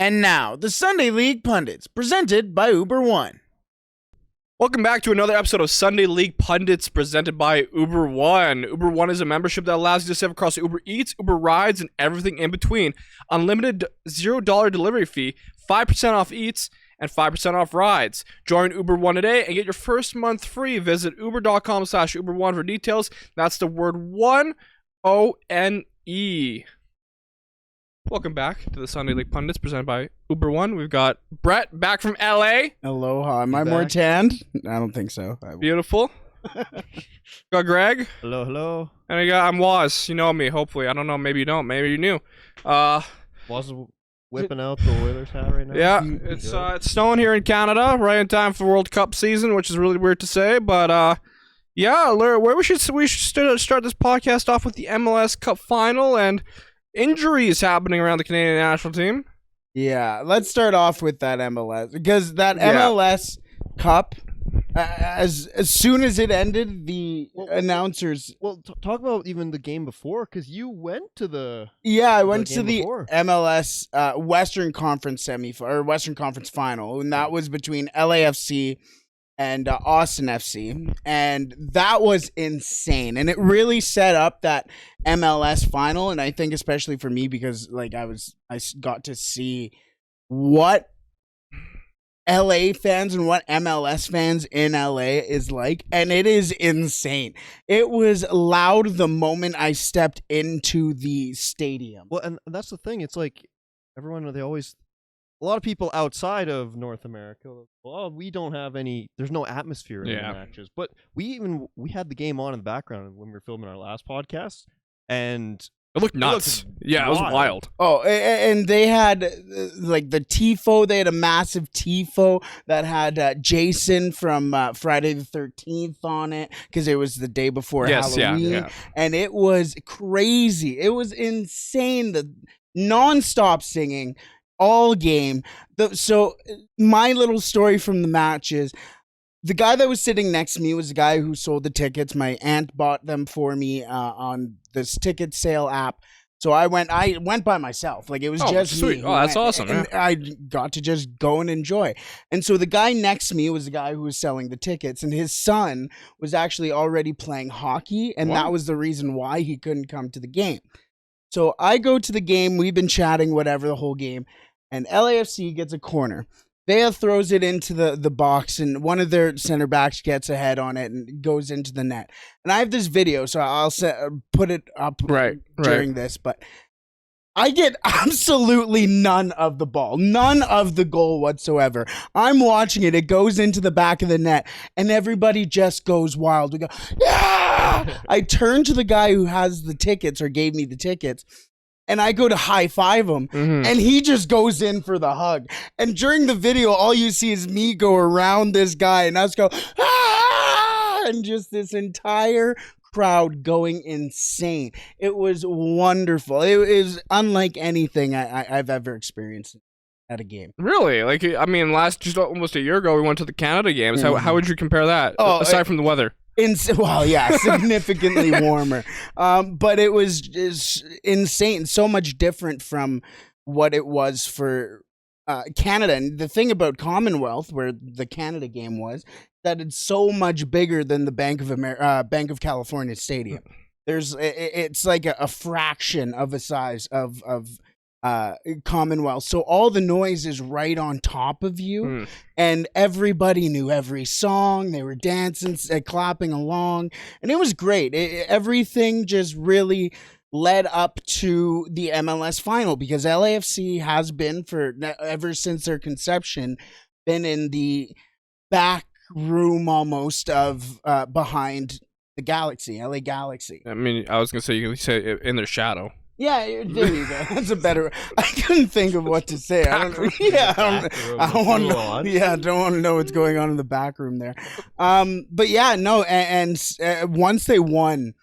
And now, the Sunday League Pundits, presented by Uber One. Welcome back to another episode of Sunday League Pundits presented by Uber One. Uber One is a membership that allows you to save across Uber Eats, Uber Rides, and everything in between. Unlimited $0 delivery fee, 5% off Eats, and 5% off rides. Join Uber One today and get your first month free. Visit uber.com/Uber1 for details. That's the word one, O-N-E. Welcome back to the Sunday League Pundits presented by Uber One. We've got Brett back from LA. Aloha. Am I more tanned? I don't think so. Beautiful. Got Greg. Hello. And I'm Waz. You know me, hopefully. I don't know. Maybe you don't. Maybe you knew. Waz is whipping out the Oilers hat right now. Yeah, it's snowing here in Canada, right in time for World Cup season, which is really weird to say. But yeah, where we should start this podcast off with the MLS Cup final and injuries happening around the Canadian national team. Yeah, let's start off with that MLS, because that MLS Cup, as soon as it ended, the announcers... Well, talk about even the game before, because you went to the... Yeah, I went to the before. MLS Western Conference Western Conference final, and that was between LAFC and Austin FC, and that was insane, and it really set up that MLS final. And I think especially for me, because like I got to see what LA fans and what MLS fans in LA is like, and it is insane. It was loud the moment I stepped into the stadium. Well, and that's the thing. It's like a lot of people outside of North America, well, we don't have there's no atmosphere in the matches. But we had the game on in the background when we were filming our last podcast, and it looked nuts. It was wild. Oh, and they had like the tifo. They had a massive tifo that had Jason from Friday the 13th on it, because it was the day before Halloween. Yeah. And it was crazy. It was insane. The nonstop singing all game. So my little story from the match is, the guy that was sitting next to me was the guy who sold the tickets. My aunt bought them for me on this ticket sale app. So I went by myself. Like, it was just sweet. me. Oh, that's awesome. And I got to just go and enjoy. And so the guy next to me was the guy who was selling the tickets, and his son was actually already playing hockey, and that was the reason why he couldn't come to the game. So I go to the game. We've been chatting, whatever, the whole game. And LAFC gets a corner. Thea throws it into the box, and one of their center backs gets a head on it and goes into the net. And I have this video, so I'll put it up during this. But I get absolutely none of the ball, none of the goal whatsoever. I'm watching it. It goes into the back of the net, and everybody just goes wild. We go, yeah! I turn to the guy who has the tickets, or gave me the tickets, and I go to high five him, and he just goes in for the hug. And during the video, all you see is me go around this guy, and us go, ah! And just this entire crowd going insane. It was wonderful. It was unlike anything I've ever experienced at a game. Really? Like, I mean, just almost a year ago, we went to the Canada games. How would you compare that, aside from the weather? Well, yeah, significantly warmer. But it was just insane. So much different from what it was for Canada. And the thing about Commonwealth, where the Canada game was, that it's so much bigger than the Bank of California Stadium. It's like a fraction of the size of Commonwealth. So all the noise is right on top of you, and everybody knew every song. They were dancing, clapping along, and it was great. Everything just really led up to the MLS final, because LAFC has been, ever since their conception, been in the back room almost of behind the Galaxy, LA Galaxy. I mean, I was gonna say, you could say in their shadow. Yeah, there you go. That's a better. I couldn't think of what to say. I don't want to know what's going on in the back room there. But yeah, no. And once they won,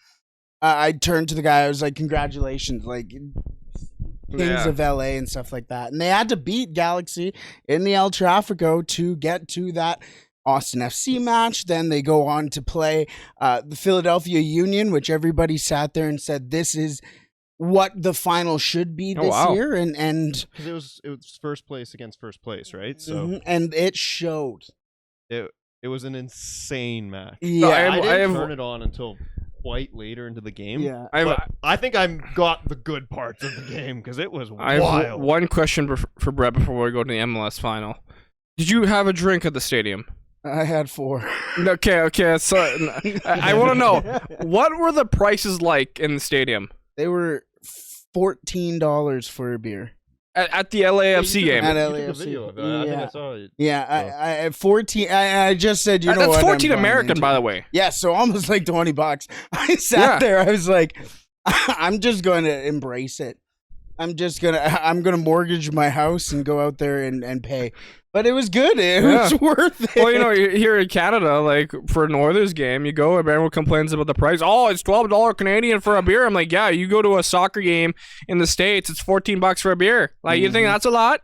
I turned to the guy. I was like, "Congratulations!" Like, Kings of LA and stuff like that. And they had to beat Galaxy in the El Tráfico to get to that Austin FC match. Then they go on to play the Philadelphia Union, which everybody sat there and said, this is what the final should be this year, and because it was first place against first place, right? So and it showed. It was an insane match. Yeah, I didn't turn it on until quite later into the game. Yeah, I think I got the good parts of the game because it was wild. I have one question for Brett before we go to the MLS final. Did you have a drink at the stadium? I had 4. Okay. So I want to know, what were the prices like in the stadium? They were $14 for a beer. At the LAFC game. At LAFC. Video of it. I think I saw it. Yeah, I 14. I just said, you know that's what? That's 14 American, by the way. Yeah, so almost like $20. I sat there. I was like, I'm just going to embrace it. I'm gonna mortgage my house and go out there and pay. But it was good. It was worth it. Well, you know, here in Canada, like for an Oilers game, you go and everyone complains about the price. Oh, it's $12 Canadian for a beer. I'm like, yeah, you go to a soccer game in the States, it's $14 for a beer. Like, you think that's a lot?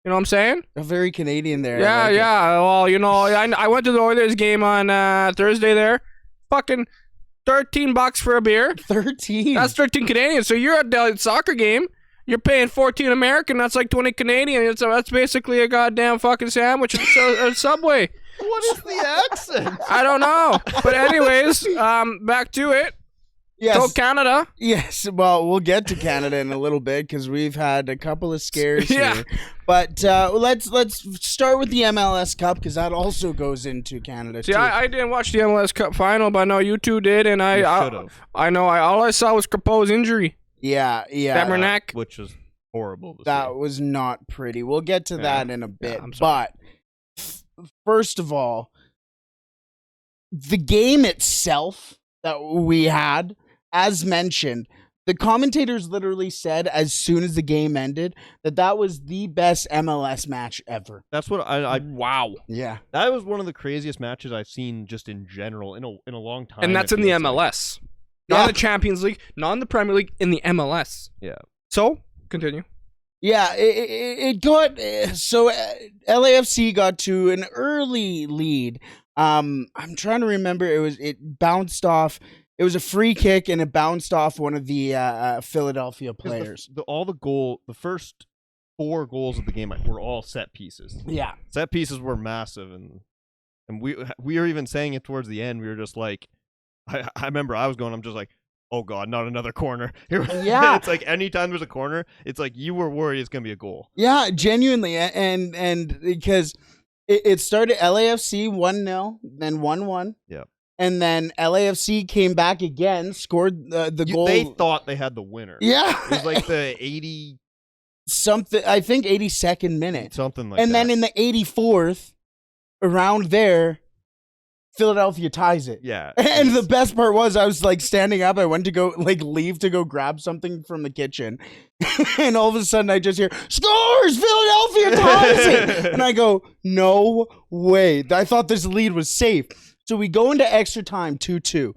You know what I'm saying? A very Canadian there. Yeah, like well, you know, I went to the Oilers game on Thursday there. Fucking $13 for a beer. 13. That's 13 Canadian. So you're at the soccer game. You're paying 14 American. That's like 20 Canadian. That's basically a goddamn fucking sandwich at a Subway. What is the accent? I don't know. But anyways, back to it. Yes. Go Canada. Yes. Well, we'll get to Canada in a little bit because we've had a couple of scares here. But let's start with the MLS Cup because that also goes into Canada too. See, I didn't watch the MLS Cup final, but I know you two did, and I know all I saw was Crepeau's injury. Yeah. Tabernac, which was horrible. That was not pretty. We'll get to that in a bit. But first of all, the game itself that we had, as mentioned, the commentators literally said as soon as the game ended that was the best MLS match ever. That's what wow. Yeah. That was one of the craziest matches I've seen just in general in a long time. And that's in the MLS. Not in the Champions League, not in the Premier League, in the MLS. Yeah. So, continue. Yeah, it got so LAFC got to an early lead. I'm trying to remember. It bounced off. It was a free kick and it bounced off one of the Philadelphia players. The first 4 goals of the game were all set pieces. Yeah, set pieces were massive, and we were even saying it towards the end. We were just like, I remember I was going. I'm just like, oh god, not another corner. Yeah, it's like anytime there's a corner, it's like you were worried it's gonna be a goal. Yeah, genuinely, and because it started LAFC 1-0, then 1-1. Yeah. And then LAFC came back again, scored the goal. They thought they had the winner. Yeah. It was like the 80 something, I think 82nd minute. Something like that. And then in the 84th, around there, Philadelphia ties it. Yeah. And the best part was I was like standing up. I went to go leave to go grab something from the kitchen. And all of a sudden I just hear, scores! Philadelphia ties it! And I go, no way. I thought this lead was safe. So we go into extra time, 2-2.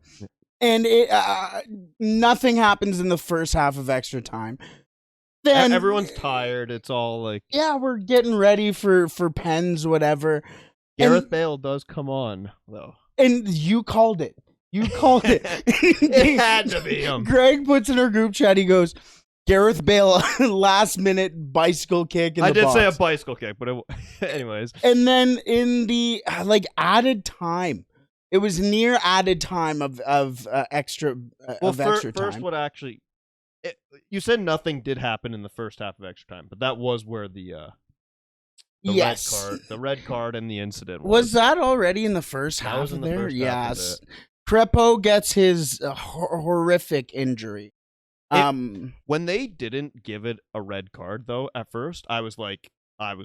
And nothing happens in the first half of extra time. Then everyone's tired. It's all like, yeah, we're getting ready for pens, whatever. Gareth Bale does come on, though. And you called it. You called it. It had to be him. Greg puts in our group chat, he goes, Gareth Bale, last minute bicycle kick in the box. I did say a bicycle kick, but anyways. And then in the added time, it was near added time of extra extra time. First, what actually, you said nothing did happen in the first half of extra time, but that was where the red card and the incident was that already in the first half? That was in the first half of it. Crepeau gets his horrific injury. When they didn't give it a red card, though, at first, I was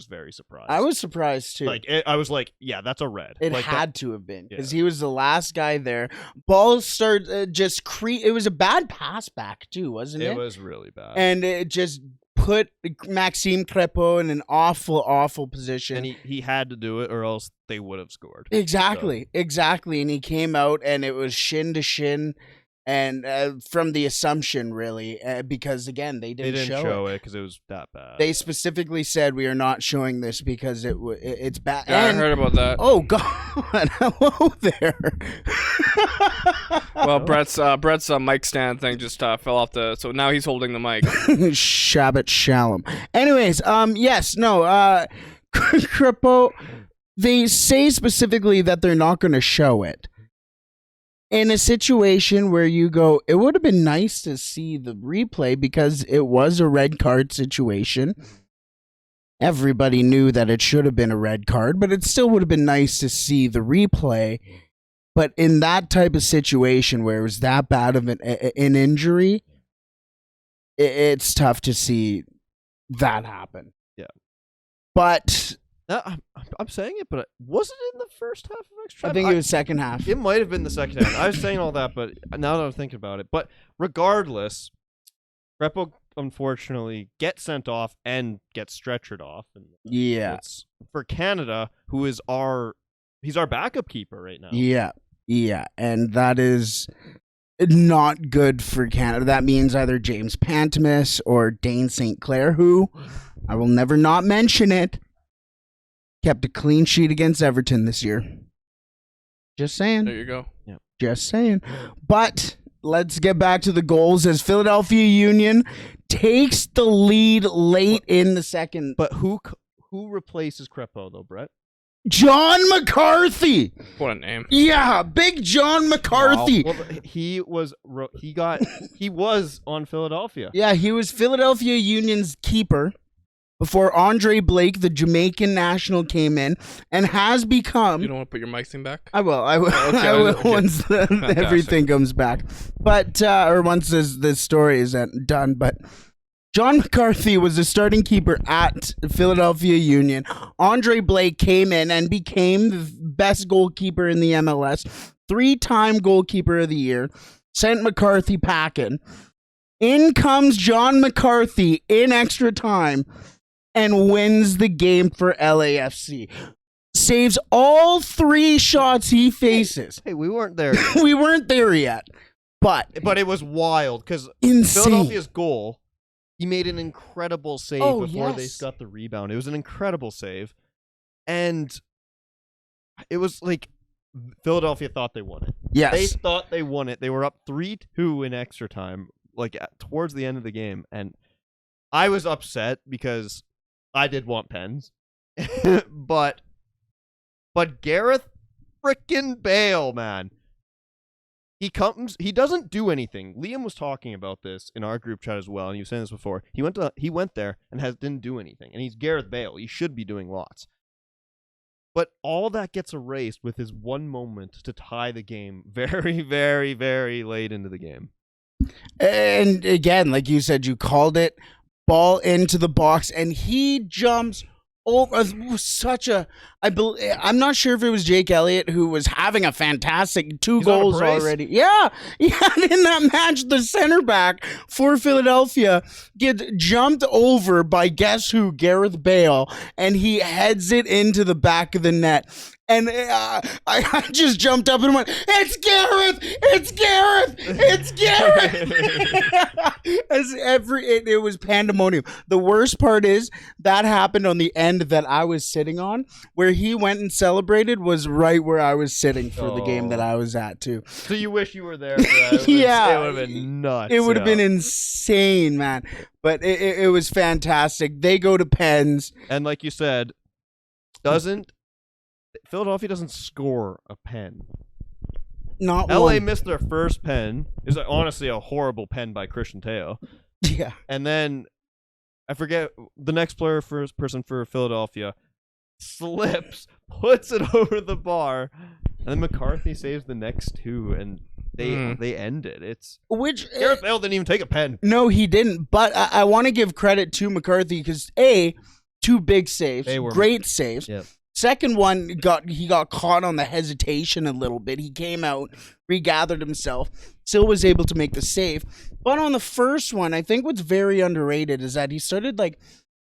very surprised. I was surprised too. I was like, yeah, that's a red. It had to have been because he was the last guy there. Ball started it was a bad pass back too, wasn't it? It was really bad, and it just put Maxime Crepeau in an awful position. And he had to do it, or else they would have scored. Exactly. And he came out, and it was shin to shin. And from the assumption, really, because again, they didn't show it because it was that bad. They specifically said we are not showing this because it's bad. Yeah, I heard about that. Oh God! Hello there. Well, Brett's mic stand thing just fell off so now he's holding the mic. Shabbat shalom. Anyways, yes, no, Kripo, they say specifically that they're not going to show it. In a situation where you go, it would have been nice to see the replay because it was a red card situation. Everybody knew that it should have been a red card, but it still would have been nice to see the replay. But in that type of situation where it was that bad of an injury, it's tough to see that happen. Yeah. But I'm saying it, but was it in the first half of extra time? I think it was second half. It might have been the second half. I was saying all that, but now that I'm thinking about it. But regardless, Repo unfortunately gets sent off and gets stretchered off. And yeah. For Canada, who is he's our backup keeper right now. Yeah. Yeah. And that is not good for Canada. That means either James Pantemis or Dane St. Clair, who I will never not mention it, kept a clean sheet against Everton this year. Just saying. There you go. Yeah. Just saying. But let's get back to the goals as Philadelphia Union takes the lead late in the second. But who replaces Crepeau though, Brett? John McCarthy. What a name. Yeah, big John McCarthy. Wow. Well, he was on Philadelphia. Yeah, he was Philadelphia Union's keeper before Andre Blake, the Jamaican national, came in and has become... You don't want to put your mic thing back? I will. I will. Okay, I will okay. once everything comes back. But, or once this story is done. But John McCarthy was the starting keeper at Philadelphia Union. Andre Blake came in and became the best goalkeeper in the MLS. 3-time goalkeeper of the year. Sent McCarthy packing. In comes John McCarthy in extra time and wins the game for LAFC. Saves all 3 shots he faces. Hey, we weren't there yet. We weren't there yet. But it was wild because insane. Philadelphia's goal, he made an incredible save before they yes. got the rebound. It was an incredible save. And it was like Philadelphia thought they won it. Yes. They thought they won it. They were up 3-2 in extra time, like towards the end of the game. And I was upset because I did want pens. but Gareth frickin' Bale, man. He doesn't do anything. Liam was talking about this in our group chat as well, and he was saying this before. He went there and didn't do anything. And he's Gareth Bale. He should be doing lots. But all that gets erased with his one moment to tie the game very, very, very late into the game. And again, like you said, you called it. Ball into the box, and he jumps over I'm not sure if it was Jake Elliott who was having a fantastic 2 goals already. Yeah, in that match, the center back for Philadelphia gets jumped over by guess who? Gareth Bale, and he heads it into the back of the net. And I just jumped up and went, "It's Gareth! It's Gareth! It's Gareth!" It was pandemonium. The worst part is that happened on the end that I was sitting on, where he went and celebrated was right where I was sitting for the game that I was at too. So you wish you were there for that. Yeah, it would have been nuts. It would have been insane, man. But it was fantastic. They go to pens, and like you said, Philadelphia doesn't score a pen. Not LA one. missed their first pen. It was honestly a horrible pen by Christian Teo. Yeah. And then I forget the next person for Philadelphia slips, puts it over the bar, and then McCarthy saves the next 2, and they end it. Gareth Bale didn't even take a pen. No, he didn't. But I want to give credit to McCarthy because 2 big saves, great saves. Yep. Second one, he got caught on the hesitation a little bit. He came out, regathered himself, still was able to make the save. But on the first one, I think what's very underrated is that he started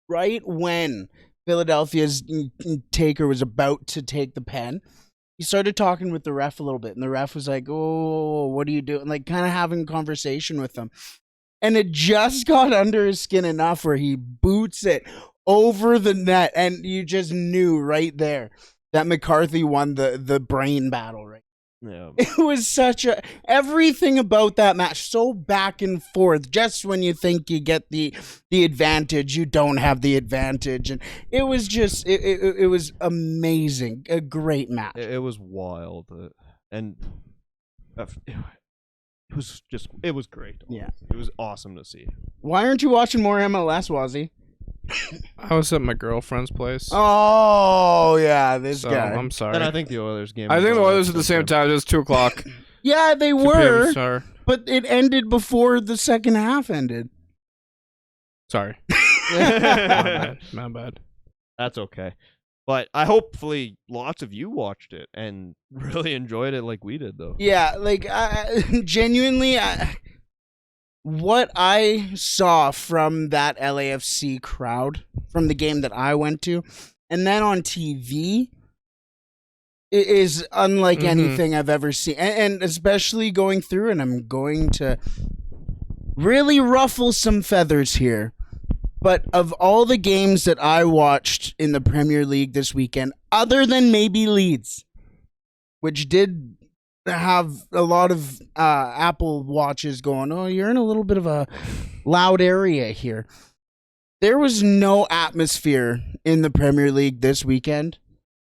right when Philadelphia's taker was about to take the pen. He started talking with the ref a little bit, and the ref was like, "Oh, what are you doing?" Kind of having a conversation with them. And it just got under his skin enough where he boots it over the net, and you just knew right there that McCarthy won the brain battle, right? Yeah. It was such a everything about that match so back and forth. Just when you think you get the advantage, you don't have the advantage, and it was just it was amazing, a great match. It was wild, and it was great. Yeah, it was awesome to see. Why aren't you watching more MLS, Wazzy? I was at my girlfriend's place. Oh yeah, this so guy. I'm sorry. And I think the Oilers game. I think the Oilers at the same time. It was 2:00. Yeah, they 2 were, p.m., sorry. but it ended before the second half ended. Sorry. My bad. That's okay. But hopefully lots of you watched it and really enjoyed it like we did, though. Yeah, like genuinely, what I saw from that LAFC crowd from the game that I went to, and then on TV, it is unlike anything I've ever seen. And especially going through, and I'm going to really ruffle some feathers here, but of all the games that I watched in the Premier League this weekend, other than maybe Leeds, which did have a lot of Apple Watches going, oh, you're in a little bit of a loud area here. There was no atmosphere in the Premier League this weekend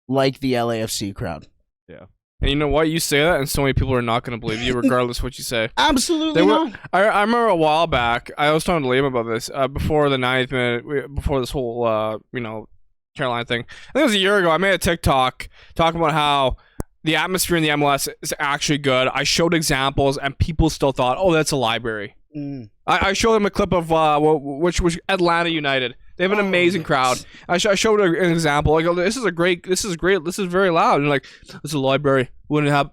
like the LAFC crowd. Yeah. And you know what? You say that, and so many people are not going to believe you, regardless of what you say. Absolutely not. I remember a while back, I was talking to Liam about this, before the 90th minute, before this whole, Carolina thing. I think it was a year ago. I made a TikTok talking about how the atmosphere in the MLS is actually good. I showed examples, and people still thought, "Oh, that's a library." I showed them a clip of which was Atlanta United. They have an amazing crowd. I showed an example. I go, "This is great. This is very loud." And like, it's a library. Wouldn't have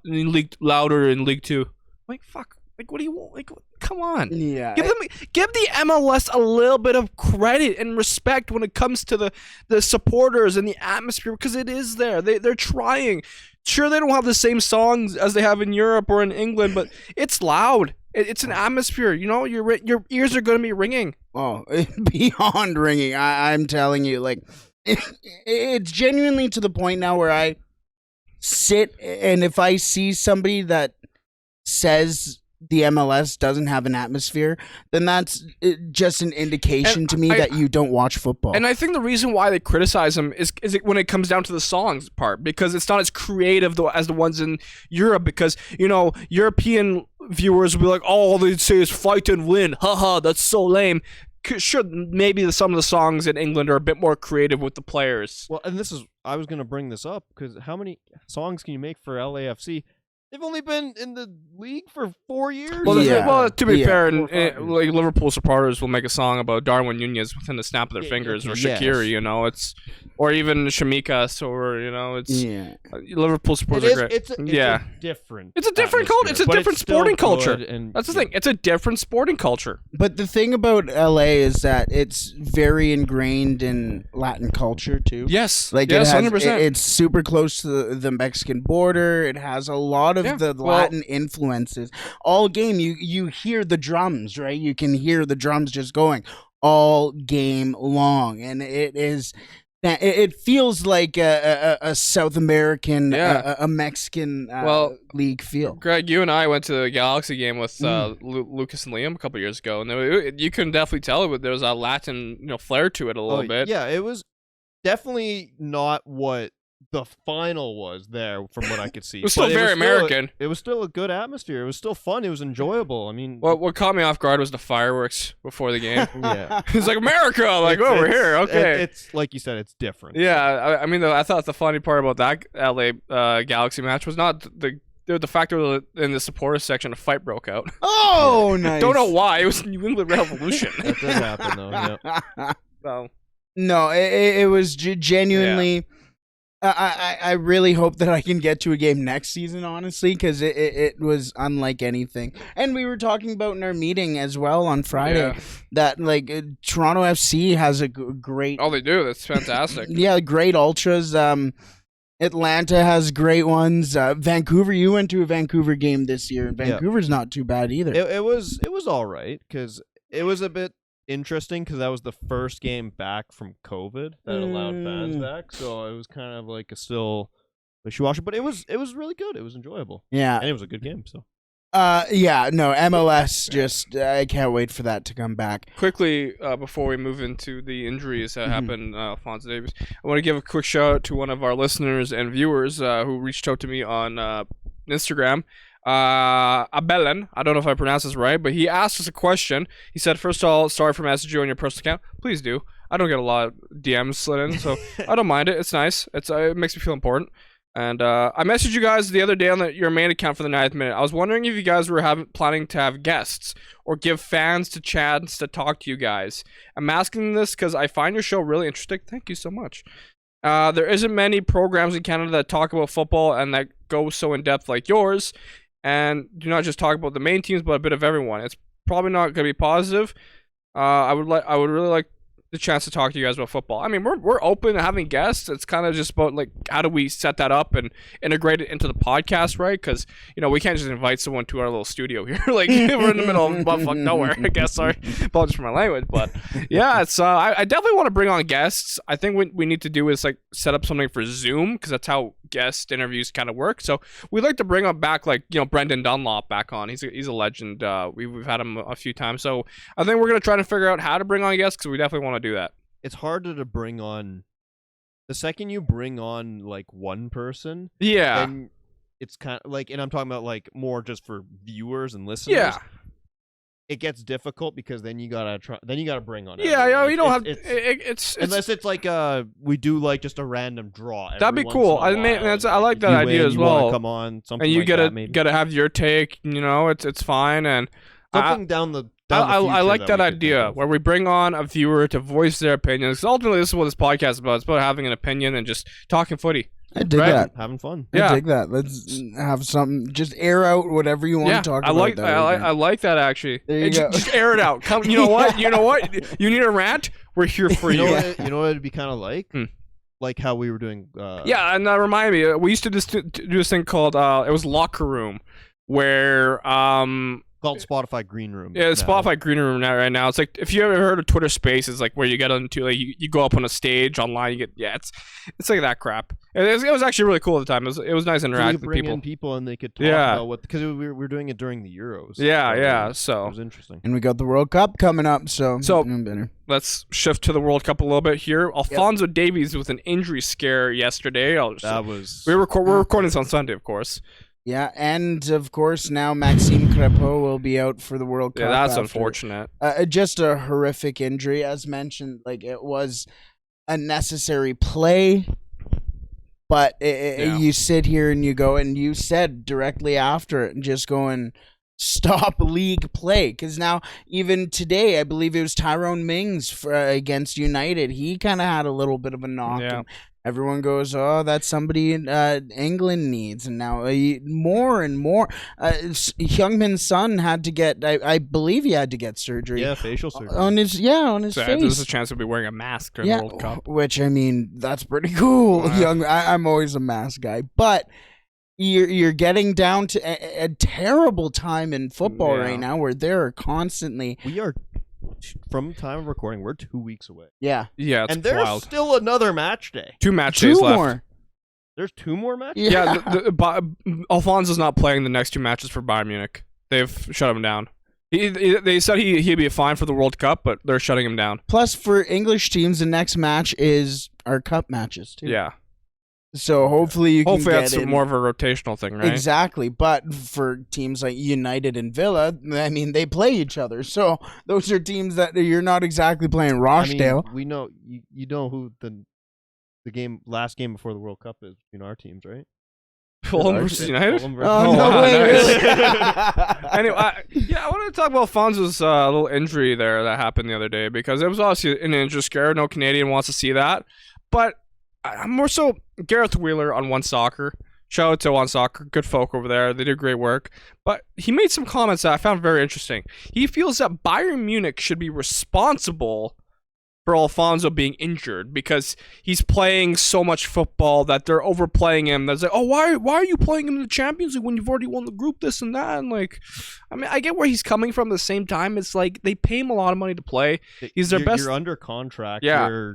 louder in League Two. I'm like, fuck. Like, what do you want? Like, come on. Yeah. Give the MLS a little bit of credit and respect when it comes to the supporters and the atmosphere, because it is there. They're trying. Sure, they don't have the same songs as they have in Europe or in England, but it's loud. It's an atmosphere. You know, your ears are going to be ringing. Oh, beyond ringing. I'm telling you, like, it's genuinely to the point now where I sit, and if I see somebody that says the MLS doesn't have an atmosphere, then that's just an indication to me that you don't watch football. And I think the reason why they criticize them is when it comes down to the songs part, because it's not as creative as the ones in Europe, because, you know, European viewers will be like, oh, all they say is fight and win. Haha, that's so lame. Sure, maybe some of the songs in England are a bit more creative with the players. Well, and I was going to bring this up, because how many songs can you make for LAFC? They've only been in the league for 4 years. Well, to be fair, like Liverpool supporters will make a song about Darwin Nunez within the snap of their fingers, or Shaqiri, you know, or even Shamikas, or, you know, Liverpool supporters are great. It's a different. It's a different culture. It's a different sporting culture. That's the thing. It's a different sporting culture. But the thing about LA is that it's very ingrained in Latin culture too. Yes, like yes, 100%. It's super close to the Mexican border. It has a lot of the Latin influences. All game, you hear the drums, right? You can hear the drums just going all game long, and it feels like a South American, a Mexican league feel. Greg, you and I went to the Galaxy game with Lucas and Liam a couple years ago, and you can definitely tell there was a Latin flair to it a little bit. Yeah, it was definitely not what the final was there, from what I could see. It was still very American. It was still a good atmosphere. It was still fun. It was enjoyable. I mean, what caught me off guard was the fireworks before the game. Yeah, it's like America. Like, we're here. Okay, it's like you said, it's different. Yeah, I mean, I thought the funny part about that LA Galaxy match was not the fact that in the supporters section a fight broke out. Oh, nice. Don't know why. It was New England Revolution. That did happen though. Yeah. So. No, it was genuinely. Yeah. I really hope that I can get to a game next season, honestly, because it was unlike anything. And we were talking about in our meeting as well on Friday that, like, Toronto FC has a great... Oh, they do? That's fantastic. Yeah, great ultras. Atlanta has great ones. Vancouver, you went to a Vancouver game this year. Vancouver's not too bad either. It was all right, because it was a bit interesting, because that was the first game back from COVID that allowed fans back, so it was kind of like a still wishy-washy, but it was really good. It was enjoyable. Yeah. And it was a good game. So. Yeah, no, MLS just I can't wait for that to come back. Quickly, before we move into the injuries that happened, Alphonso Davies, I want to give a quick shout out to one of our listeners and viewers who reached out to me on Instagram. Abelen, I don't know if I pronounced this right, but he asked us a question. He said, first of all, sorry for messaging you on your personal account. Please do. I don't get a lot of DMs slid in, so I don't mind it. It's nice. It makes me feel important. And I messaged you guys the other day on your main account for the 9th minute. I was wondering if you guys were planning to have guests or give fans a chance to talk to you guys. I'm asking this because I find your show really interesting. Thank you so much. There isn't many programs in Canada that talk about football and that go so in depth like yours, and do not just talk about the main teams, but a bit of everyone. It's probably not going to be positive. I would really like the chance to talk to you guys about football. I mean, we're open to having guests. It's kind of just about like how do we set that up and integrate it into the podcast, right? Because we can't just invite someone to our little studio here. Like we're in the middle of buttfuck nowhere. I guess. Sorry, apologies for my language, but yeah, it's I definitely want to bring on guests. I think what we need to do is like set up something for Zoom because that's how guest interviews kind of work. So we'd like to bring up back like Brendan Dunlop back on. He's a legend. We've had him a few times. So I think we're gonna try to figure out how to bring on guests because we definitely want to do that. It's harder to bring on. The second you bring on like one person, then it's kind of like, and I'm talking about like more just for viewers and listeners. Yeah. It gets difficult because then you gotta try. Then you gotta bring on. Yeah, everyone. you don't have. It's unless it's like we do like just a random draw. That'd be cool. I like that idea as well. Come on, something and you like gotta have your take. It's fine and something down the. I like that idea where we bring on a viewer to voice their opinion. Because ultimately, this is what this podcast is about. It's about having an opinion and just talking footy. I dig that. Having fun. I dig that. Let's have something. Just air out whatever you want to talk about. I like that actually. There you go. Just air it out. Come. You know what? You know what? You need a rant? We're here for you. You know what it'd be kind of like? Like how we were doing. Yeah, and that reminded me. We used to just do this thing called it was Locker Room, where called Spotify Green Room. Yeah, it's Spotify Green Room right now. It's like if you ever heard of Twitter Spaces, like where you get into like you go up on a stage online, it's like that crap. It was actually really cool at the time. It was nice interacting with people. In people and they could talk about what, because we were doing it during the Euros. So it was interesting. And we got the World Cup coming up, so let's shift to the World Cup a little bit here. Alphonso Davies with an injury scare yesterday. We're recording this on Sunday, of course. Yeah, and of course now Maxime Crepeau will be out for the World Cup. Yeah, that's unfortunate. Just a horrific injury, as mentioned. Like it was a necessary play, but you sit here and you go, and you said directly after it, and just going, stop league play, because now even today, I believe it was Tyrone Mings against United. He kind of had a little bit of a knock. Yeah. And everyone goes, oh, that's somebody England needs. And now more and more. Heung-min Son had to get, I believe he had to get surgery. Yeah, facial surgery. On his face. There's a chance he'll be wearing a mask during the World Cup. Which, I mean, that's pretty cool. I'm always a mask guy. But you're getting down to a terrible time in football right now where they're constantly... We are... From time of recording, we're 2 weeks away. Yeah. Yeah, it's and there's wild. still another match day. 2 match days left. More. There's 2 more matches? Yeah, Alphonso's not playing the next 2 matches for Bayern Munich. They've shut him down. They said he'd be fine for the World Cup, but they're shutting him down. Plus, for English teams, the next match is our cup matches, too. Yeah. So hopefully you can that's more of a rotational thing, right? Exactly. But for teams like United and Villa, I mean, they play each other. So those are teams that you're not exactly playing Rochdale. I mean, we know you know who the last game before the World Cup is between our teams, right? Fulham versus United? No way, nice. really? Anyway, I wanted to talk about Alphonso's little injury there that happened the other day, because it was obviously an injury scare. No Canadian wants to see that. But I'm more so Gareth Wheeler on One Soccer. Shout out to One Soccer. Good folk over there. They do great work. But he made some comments that I found very interesting. He feels that Bayern Munich should be responsible for Alphonso being injured because he's playing so much football that they're overplaying him. That's like, oh, why are you playing him in the Champions League when you've already won the group, this and that? And like, I mean, I get where he's coming from. At the same time, it's like they pay him a lot of money to play. He's their best. You're under contract. Yeah.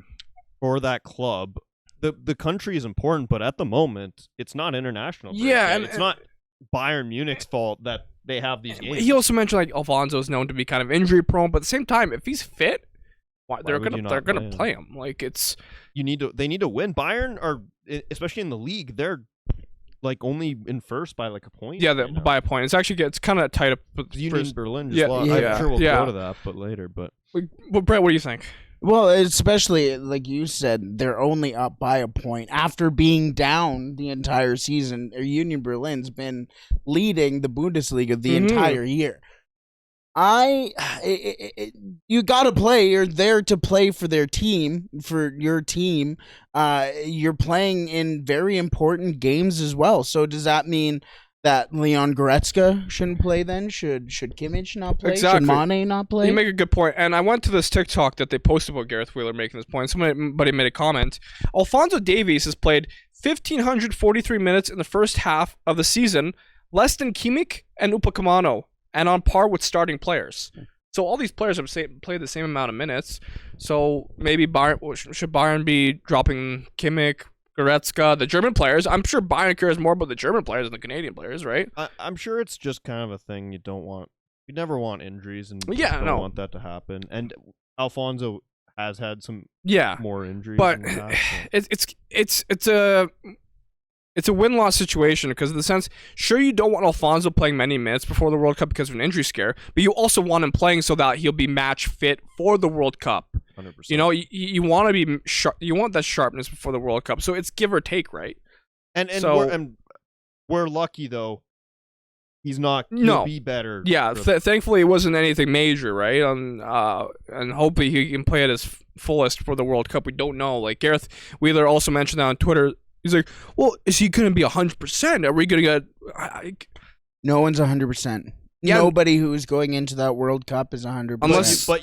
For that club. the country is important, but at the moment, it's not international break. Yeah, and it's not Bayern Munich's fault that they have these games. He also mentioned like Alphonso is known to be kind of injury prone, but at the same time, if he's fit, they're gonna play him. Like they need to win. Bayern are, especially in the league, they're like only in first by like a point. Yeah, by a point. It's kind of tight up. Union Berlin. Yeah, I'm sure we'll go to that, but later. But Brett, what do you think? Well, especially like you said, they're only up by a point after being down the entire season. Union Berlin's been leading the Bundesliga the entire year. You gotta play. You're there to play for their team, for your team. You're playing in very important games as well. So does that mean that Leon Goretzka shouldn't play then? Should Kimmich not play? Exactly. Should Mane not play? You make a good point. And I went to this TikTok that they posted about Gareth Wheeler making this point. Somebody made a comment. Alphonso Davies has played 1,543 minutes in the first half of the season, less than Kimmich and Upamecano, and on par with starting players. So all these players have played the same amount of minutes. So maybe should Bayern be dropping Kimmich, Goretzka, the German players? I'm sure Bayern cares more about the German players than the Canadian players, right? I'm sure it's just kind of a thing you don't want. You never want injuries, and don't want that to happen. And Alphonso has had some more injuries, but it's a win-loss situation because in the sense, sure, you don't want Alphonso playing many minutes before the World Cup because of an injury scare, but you also want him playing so that he'll be match fit for the World Cup. 100%. You know, you want to be sharp. You want that sharpness before the World Cup. So it's give or take, right? And we're lucky though. He's not. He'll be better. Yeah. Thankfully, it wasn't anything major, right? And hopefully he can play at his fullest for the World Cup. We don't know. Like Gareth Wheeler also mentioned that on Twitter. He's like, well, is he going to be 100%? Are we going to get... No one's 100%. Yeah. Nobody who's going into that World Cup is 100%. But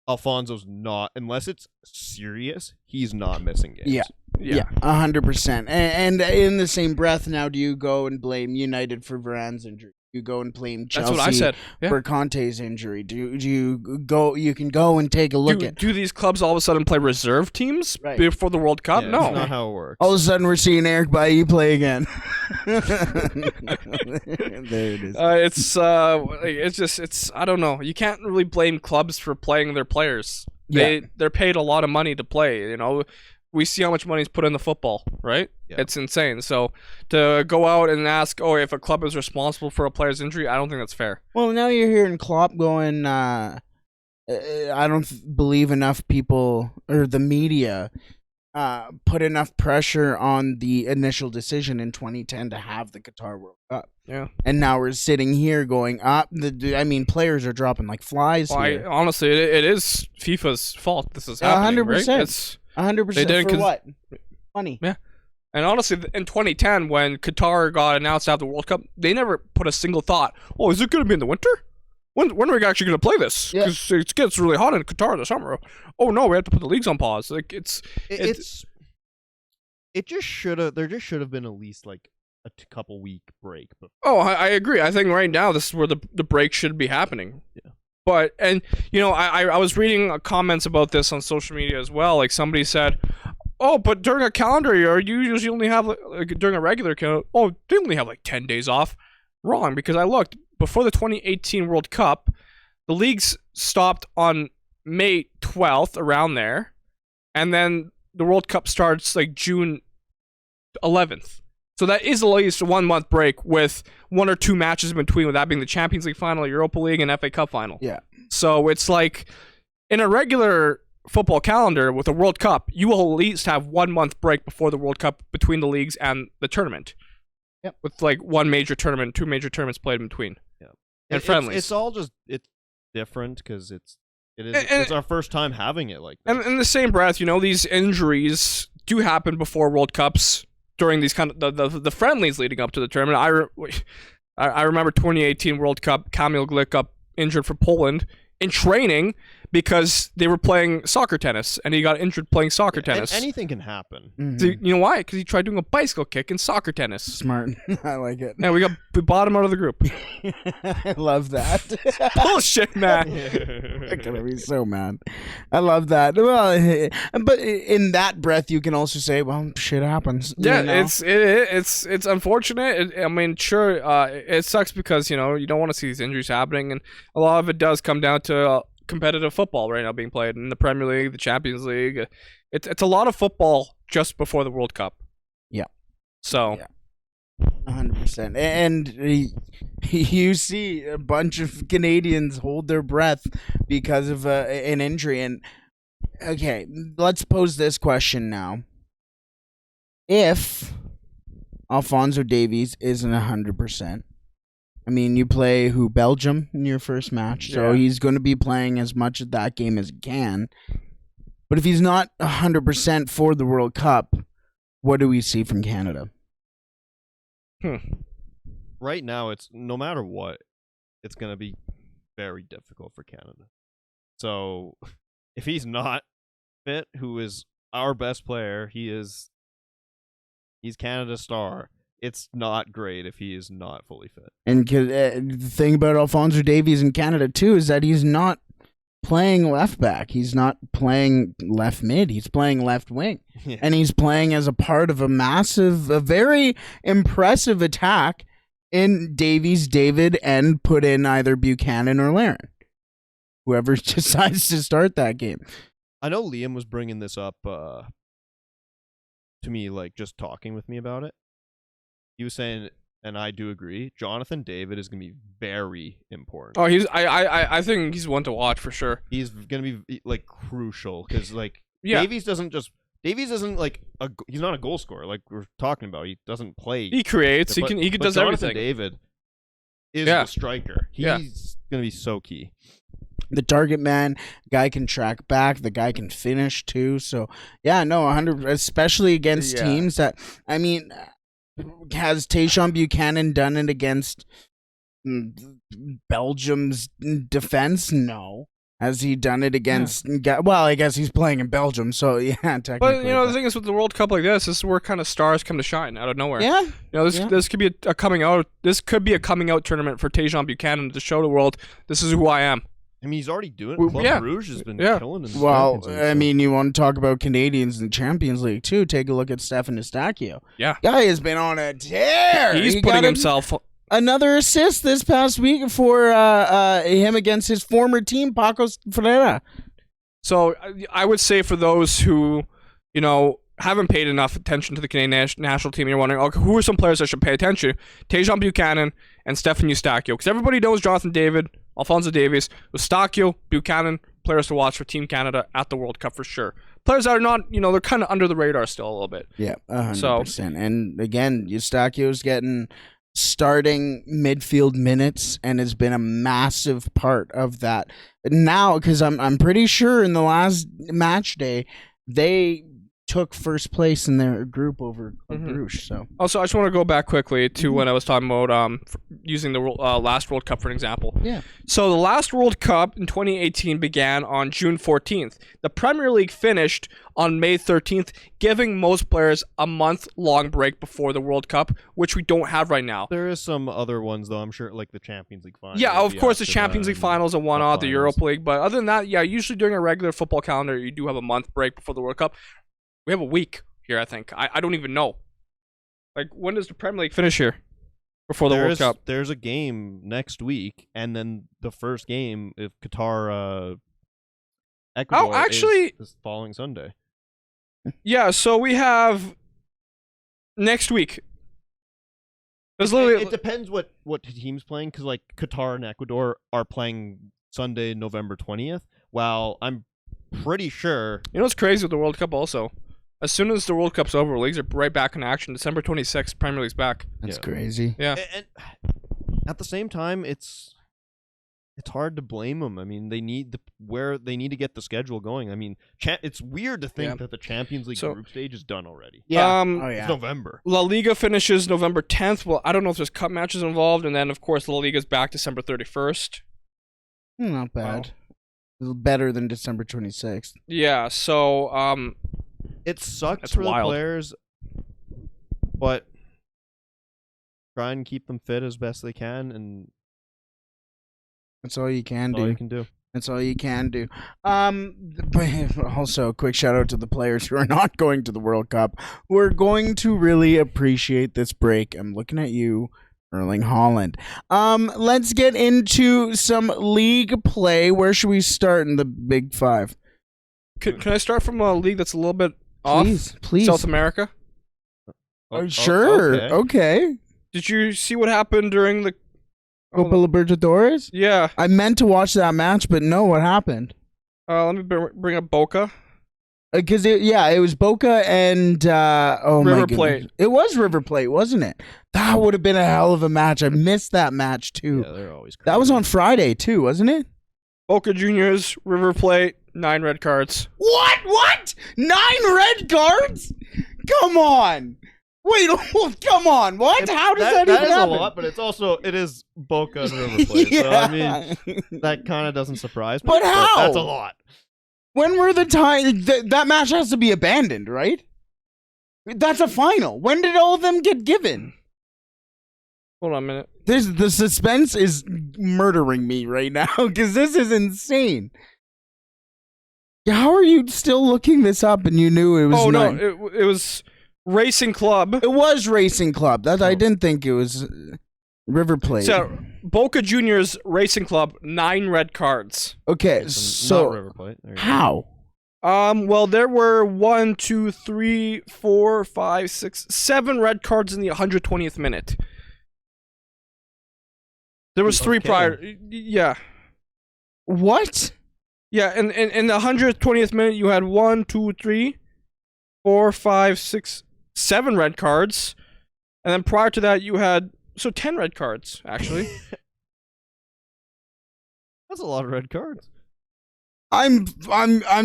Alfonso's not, unless it's serious, he's not missing games. Yeah, 100%. And in the same breath, now do you go and blame United for Varane's injury? You go and blame Chelsea That's what I said. For Conte's injury. Do you go? You can go and take a look at. Do these clubs all of a sudden play reserve teams before the World Cup? Yeah, no, that's not how it works. All of a sudden, we're seeing Eric Bailly play again. There it is. It's I don't know. You can't really blame clubs for playing their players. They're paid a lot of money to play. You know. We see how much money is put into football, right? Yeah. It's insane. So to go out and ask, if a club is responsible for a player's injury, I don't think that's fair. Well, now you're hearing Klopp going, I don't believe enough people or the media put enough pressure on the initial decision in 2010 to have the Qatar World Cup. Yeah. And now we're sitting here going, players are dropping like flies here. Honestly, it is FIFA's fault this is happening, 100%. Right? It's 100% for what? Money. Yeah. And honestly, in 2010, when Qatar got announced to have the World Cup, they never put a single thought, is it going to be in the winter? When are we actually going to play this? Because it gets really hot in Qatar in the summer. Oh, no, we have to put the leagues on pause. Like, there just should have been at least like a couple week break. I agree. I think right now this is where the break should be happening. Yeah. But, I was reading comments about this on social media as well. Like somebody said, but during a calendar year, you usually only have, like during a regular calendar, they only have like 10 days off. Wrong, because I looked. Before the 2018 World Cup, the leagues stopped on May 12th, around there. And then the World Cup starts like June 11th. So that is at least a 1 month break with 1 or 2 matches in between, with that being the Champions League final, Europa League, and FA Cup final. Yeah. So it's like in a regular football calendar with a World Cup, you will at least have 1 month break before the World Cup between the leagues and the tournament. Yep. With like 1 major tournament, 2 major tournaments played in between. Yeah. And friendlies. It's all just different because it's our first time having it like this. And in the same breath, these injuries do happen before World Cups. During these kind of the friendlies leading up to the tournament, I remember 2018 World Cup, Kamil Glik got injured for Poland in training because they were playing soccer tennis, and he got injured playing soccer tennis. Anything can happen. So, you know why? Because he tried doing a bicycle kick in soccer tennis. Smart. I like it. And we bought him out of the group. I love that. Bullshit, man. I'm gonna be so mad. I love that. Well, but in that breath, you can also say, "Well, shit happens." Yeah, you know? it's unfortunate. I mean, sure, it sucks because you don't want to see these injuries happening, and a lot of it does come down to competitive football right now being played in the Premier League, the Champions League. It's a lot of football just before the World Cup. Yeah. So. Yeah. 100%. And you see a bunch of Canadians hold their breath because of an injury. And okay, let's pose this question now. If Alphonso Davies isn't 100%, I mean, you play Belgium in your first match, so he's going to be playing as much of that game as he can. But if he's not 100% for the World Cup, what do we see from Canada? Right now, it's no matter what, it's going to be very difficult for Canada. So if he's not fit, who is our best player, he's Canada's star. It's not great if he is not fully fit. And the thing about Alphonso Davies in Canada, too, is that he's not playing left back. He's not playing left mid. He's playing left wing. Yeah. And he's playing as a part of a very impressive attack in Davies, David, and put in either Buchanan or Larin. Whoever decides to start that game. I know Liam was bringing this up to me, like just talking with me about it. He was saying, and I do agree, Jonathan David is going to be very important. Oh, I think he's one to watch for sure. He's going to be like crucial because Davies isn't like he's not a goal scorer like we're talking about. He doesn't play. He creates. He does Jonathan everything. David is the striker. He's going to be so key. The target man, guy can track back. The guy can finish too. So 100, especially against teams that, I mean, has Tayshaun Buchanan done it against Belgium's defense? No. Has he done it against? Well, I guess he's playing in Belgium, so technically. But the thing is, with the World Cup like this is where kind of stars come to shine out of nowhere. Yeah. This could be a coming out. This could be a coming out tournament for Tayshaun Buchanan to show the world this is who I am. I mean, he's already doing it. Club Rouge has been killing him. Well, I mean, you want to talk about Canadians in the Champions League, too. Take a look at Stefan Eustáquio. Yeah. Guy has been on a tear. He's putting himself... Another assist this past week for him against his former team, Paco Ferreira. So I would say for those who, haven't paid enough attention to the Canadian national team, and you're wondering, okay, who are some players I should pay attention to? Tayshaun Buchanan and Stefan Eustáquio. Because everybody knows Jonathan David, Alphonso Davies, Eustáquio, Buchanan, players to watch for Team Canada at the World Cup for sure. Players that are not, they're kind of under the radar still a little bit. Yeah, 100%. And again, Eustáquio's getting starting midfield minutes and has been a massive part of that. Now, because I'm pretty sure in the last match day, they took first place in their group over Club Rouge. So also, I just want to go back quickly to when I was talking about using the last World Cup for an example. Yeah. So the last World Cup in 2018 began on June 14th. The Premier League finished on May 13th, giving most players a month-long break before the World Cup, which we don't have right now. There is some other ones, though. I'm sure, like the Champions League finals. Yeah, of course, the Champions League finals are one-off, the Europa League. But other than that, usually during a regular football calendar, you do have a month break before the World Cup. We have a week here, I think. I don't even know. Like, when does the Premier League finish here before the World Cup? There's a game next week, and then the first game, if Qatar, Ecuador, is following Sunday. Yeah, so we have next week. It depends what team's playing, because like Qatar and Ecuador are playing Sunday, November 20th, while I'm pretty sure... You know what's crazy with the World Cup also? As soon as the World Cup's over, leagues are right back in action. December 26th, Premier League's back. That's crazy. Yeah. And at the same time, it's hard to blame them. I mean, they need to get the schedule going. I mean, it's weird to think that the Champions League group stage is done already. Yeah. It's November. La Liga finishes November 10th. Well, I don't know if there's cup matches involved. And then, of course, La Liga's back December 31st. Not bad. better than December 26th. Yeah, so it sucks that's for wild. the players, but try and keep them fit as best they can, and That's all you can that's all do. you can do. That's all you can do. But also, a quick shout out to the players who are not going to the World Cup. We're going to really appreciate this break. I'm looking at you, Erling Haaland. Let's get into some league play. Where should we start in the Big Five? Can I start from a league that's a little bit off? Please. South America. Sure. Okay. Did you see what happened during the Copa Libertadores? Yeah. I meant to watch that match, but no, what happened? Let me bring up Boca. Because it was Boca and River Plate. It was River Plate, wasn't it? That would have been a hell of a match. I missed that match too. Yeah, they're always That was on Friday too, wasn't it? Boca Juniors, River Plate, 9 red cards. What? 9 red cards? Come on. Wait, come on. What? How does that even happen? happen? A lot, but it is Boca and River Plate. Yeah. So I mean, that kind of doesn't surprise me. But how? That's a lot. When were the time that match has to be abandoned, right? That's a final. When did all of them get given? Hold on a minute. The suspense is murdering me right now because this is insane. How are you still looking this up and you knew it was? Oh no, it was Racing Club. It was Racing Club. I didn't think it was River Plate. So Boca Juniors, Racing Club, 9 red cards. Okay, Not so River Plate. There you go. how? Well, there were 1, 2, 3, 4, 5, 6, 7 red cards in the 120th minute. There was 3 prior. Yeah. What? Yeah, and in the 120th minute, you had 1, 2, 3, 4, 5, 6, 7 red cards. And then prior to that, you had 10 red cards, actually. That's a lot of red cards. I'm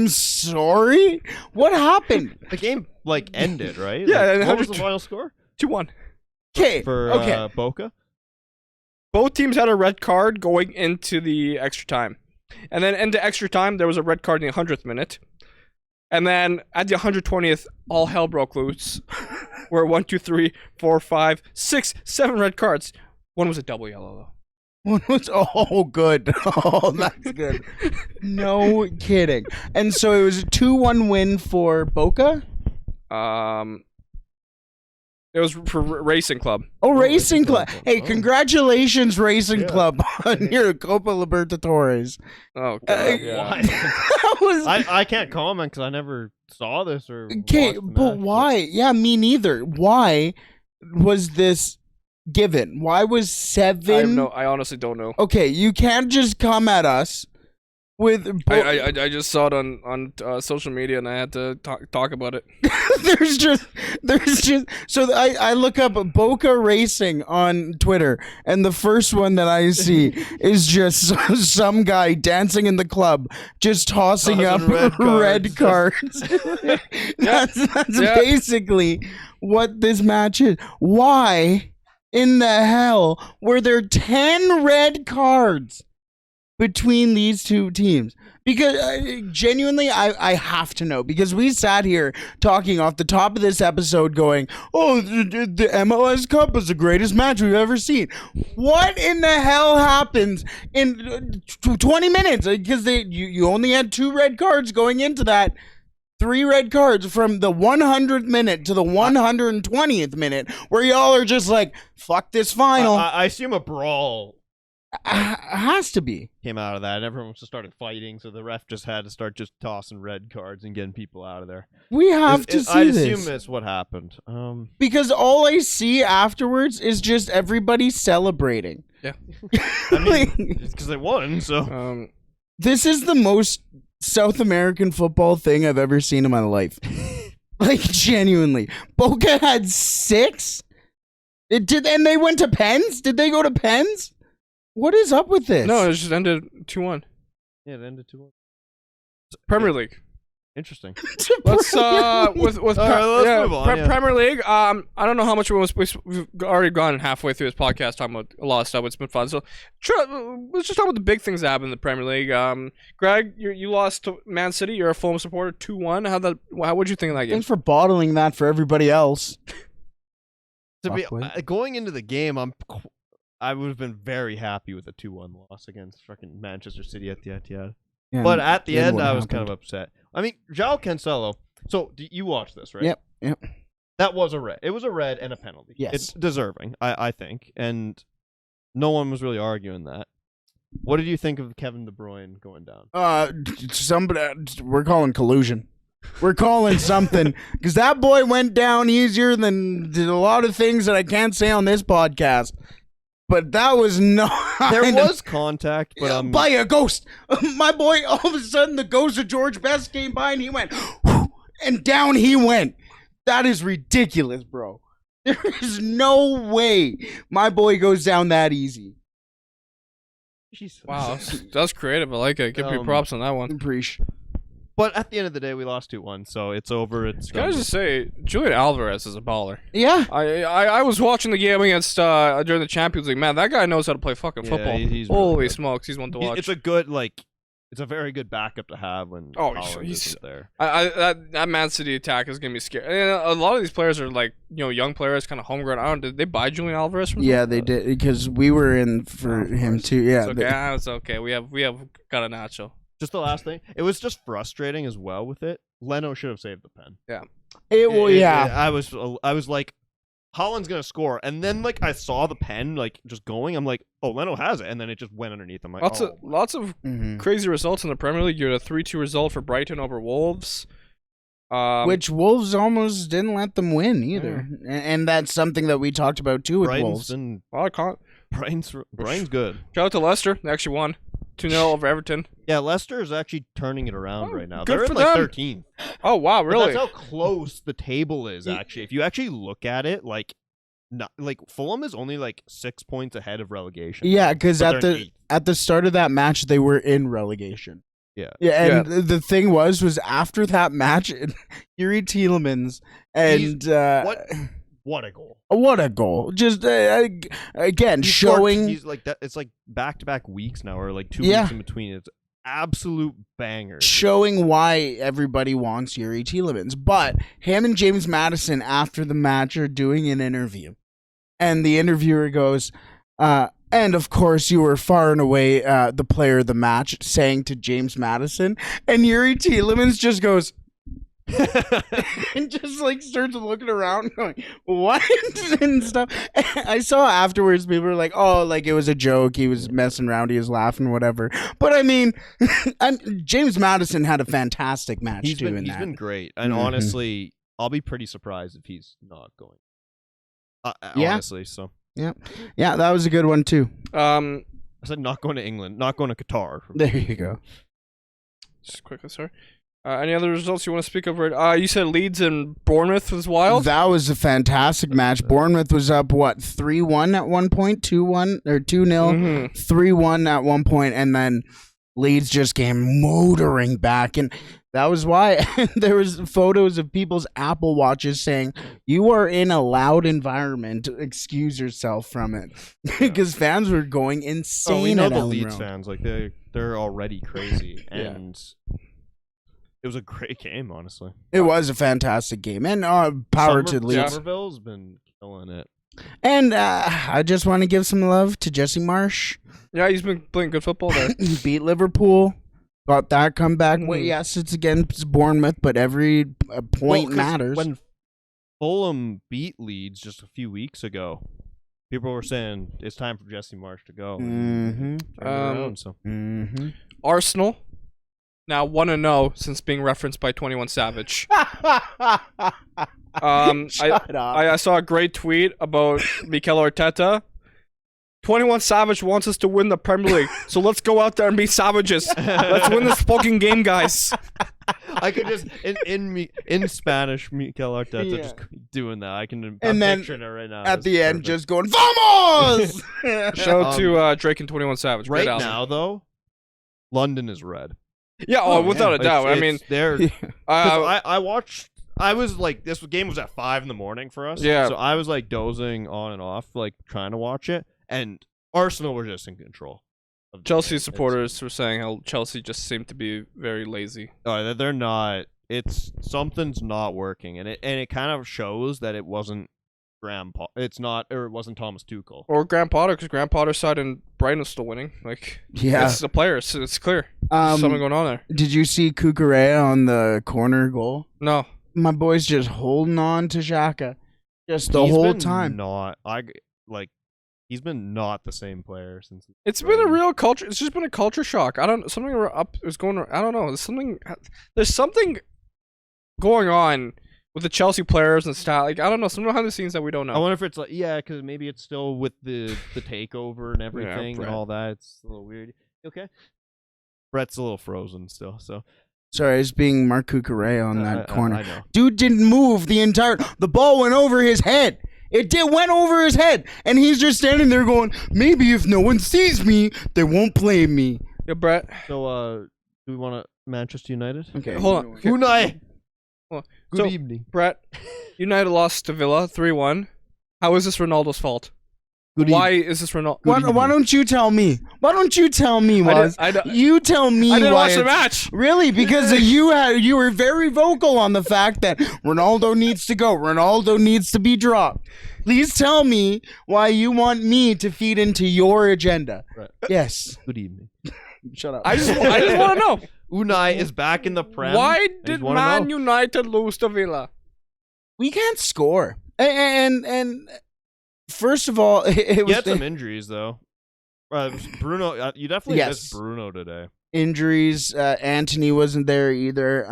sorry. What happened? The game ended, right? Yeah, Like, and what was the final score 2-1. Okay. for Boca? Both teams had a red card going into the extra time. And then into extra time, there was a red card in the 100th minute. And then at the 120th, all hell broke loose. Where 1, 2, 3, 4, 5, 6, 7 red cards. One was a double yellow, though. One was good. Oh, that's good. No kidding. And so it was a 2-1 win for Boca. It was for Racing Club. Oh, Racing Club. Hey, Oh. congratulations, Racing Yeah. Club, on your Copa Libertadores. Oh, God. Why? That was I can't comment because I never saw this or. okay, watched the but match, why? Yeah, me neither. Why was this given? Why was 7? I honestly don't know. Okay, you can't just come at us with. I just saw it on social media and I had to talk about it. there's just so I look up Boca Racing on Twitter and the first one that I see is just some guy dancing in the club just tossing up red cards. That's basically what this match is. Why in the hell were there 10 red cards between these two teams? Because genuinely, I have to know, because we sat here talking off the top of this episode going, oh, the MLS Cup is the greatest match we've ever seen. What in the hell happens in 20 minutes? Because you only had 2 red cards going into that. 3 red cards from the 100th minute to the 120th minute, where y'all are just like, fuck this final. I assume a brawl has to be. came out of that, and everyone just started fighting, so the ref just had to start just tossing red cards and getting people out of there. We have to see I this. assume that's what happened. Because all I see afterwards is just everybody celebrating. Yeah. I mean, it's because they won, so. This is the most South American football thing I've ever seen in my life. Like, genuinely. Boca had 6? And they went to pens? Did they go to pens? What is up with this? No, it just ended 2-1. Yeah, it ended 2-1. Premier League. Interesting. Let's with All right, let's move on, yeah. Premier League. I don't know how much we've already gone halfway through this podcast talking about a lot of stuff. It's been fun. So let's just talk about the big things that happened in the Premier League. Greg, you lost to Man City. You're a Fulham supporter, 2-1. How would you think of that game? Thanks for bottling that for everybody else. Going into the game, I would have been very happy with a 2-1 loss against fucking Manchester City at the Etihad. Yeah, but at the end, I was kind of upset. I mean, João Cancelo. So you watched this, right? Yep. That was a red. It was a red and a penalty. Yes, it's deserving, I think, and no one was really arguing that. What did you think of Kevin De Bruyne going down? We're calling collusion. We're calling something because that boy went down easier than did a lot of things that I can't say on this podcast. But that was not. There was contact, but by a ghost. My boy, all of a sudden, the ghost of George Best came by and he went, and down he went. That is ridiculous, bro. There is no way my boy goes down that easy. Jesus. Wow, that's creative. I like it. Give me props on that one. Appreciate. But at the end of the day, we lost 2-1, so it's over. Can I just say, Julian Alvarez is a baller. Yeah. I was watching the game against during the Champions League. Man, that guy knows how to play fucking football. He's Holy really smokes, he's one to watch. It's a good it's a very good backup to have when Holland isn't there. That Man City attack is gonna be scary. And a lot of these players are young players, kind of homegrown. Did they buy Julian Alvarez from? Yeah, they did because we were in for him too. Yeah, it's okay. We have Garnacho. Just the last thing, it was just frustrating as well with it. Leno should have saved the pen. Yeah. I was like, Holland's gonna score, and then I saw the pen just going. I'm like, oh, Leno has it, and then it just went underneath. I'm like, lots of crazy results in the Premier League. You had a 3-2 result for Brighton over Wolves. Which Wolves almost didn't let them win either, and that's something that we talked about too with Wolves. Brighton's good. Shout out to Leicester. They actually won 2-0 over Everton. Yeah, Leicester is actually turning it around right now. Good They're for in them. 13th. Oh wow, really? But that's how close the table is. Actually, if you actually look at it, Fulham is only 6 points ahead of relegation. Yeah, because at the start of that match, they were in relegation. Yeah, and the thing was after that match, Yuri Tielemans and what a goal! What a goal! Just again showing he's like that. It's back-to-back weeks now, or 2 weeks in between. It's absolute banger. Showing why everybody wants Yuri Tielemans. But him and James Maddison after the match are doing an interview, and the interviewer goes, and of course, you were far and away the player of the match, saying to James Maddison, and Yuri Tielemans just goes. And just starts looking around going, what? And stuff. I saw afterwards people were like, oh, it was a joke, he was messing around, he was laughing, whatever. But I mean, James Maddison had a fantastic match He's been great, and honestly, I'll be pretty surprised if he's not going. Honestly, so yeah, that was a good one too. I said not going to England, not going to Qatar. There you go. Just quickly, sorry. Any other results you want to speak of? You said Leeds and Bournemouth was wild? That was a fantastic match. Bournemouth was up, 3-1 at one point? 2-1 or 2-0? 3-1 at one point, and then Leeds just came motoring back. And that was why there was photos of people's Apple Watches saying, you are in a loud environment. Excuse yourself from it. Because fans were going insane. We know the Leeds fans. They're already crazy. And... it was a great game, honestly. It was a fantastic game, and power to Leeds. Somerville's been killing it. And I just want to give some love to Jesse Marsh. Yeah, he's been playing good football there. He beat Liverpool, got that comeback. Well, yes, it's against Bournemouth, but every point matters. When Fulham beat Leeds just a few weeks ago, people were saying it's time for Jesse Marsh to go. Arsenal. Now 1-0 since being referenced by 21 Savage. I saw a great tweet about Mikel Arteta. 21 Savage wants us to win the Premier League, so let's go out there and be savages. Let's win this fucking game, guys. I could just in Spanish, Mikel Arteta just doing that. I'm picturing it right now. At the end, just going "Vamos!" Shout out to Drake and 21 Savage. Right now, though, London is red. Yeah, without a doubt. I mean, they're. I watched. I was like, this game was at 5 a.m. for us. Yeah. So I was like dozing on and off, like trying to watch it, and Arsenal were just in control. Chelsea supporters were saying how Chelsea just seemed to be very lazy. Oh, they're not. It's something's not working, and it kind of shows that it wasn't it wasn't Thomas Tuchel or Graham Potter, because Graham Potter's side and Brighton is still winning. Like, Yeah. it's the players. So it's clear. There's something going on there. Did you see Cucurella on the corner goal? No. My boy's just holding on to Xhaka just the whole time. He's been not the same player since. It's been a real culture. It's just been a culture shock. I don't. Something up is going. I don't know. There's something going on with the Chelsea players and style. Like, I don't know. Some behind the scenes that we don't know. I wonder if it's like, because maybe it's still with the takeover and everything and all that. It's a little weird. Okay. Brett's a little frozen still. So. Sorry, it's being Marc Cucurella on that corner. I know. Dude didn't move the ball went over his head. Went over his head, and he's just standing there going, maybe if no one sees me, they won't play me. Yeah, Brett. So, do we want to Manchester United? Okay, hold on. Okay. Unai. Good So, evening. Brett. United lost to Villa 3-1. How is this Ronaldo's fault? Why is this Ronaldo? Why don't you tell me? Why don't you tell me, Waz? You tell me. I didn't why watch the match. Really? Because you were very vocal on the fact that Ronaldo needs to go. Ronaldo needs to be dropped. Please tell me why you want me to feed into your agenda. Right. Yes. Good evening. Shut up. I just want to know. Unai is back in the Prem. Why did Man United lose to Villa? We can't score. And first of all, it was. He had some injuries though. Bruno, you definitely missed Bruno today. Injuries. Anthony wasn't there either.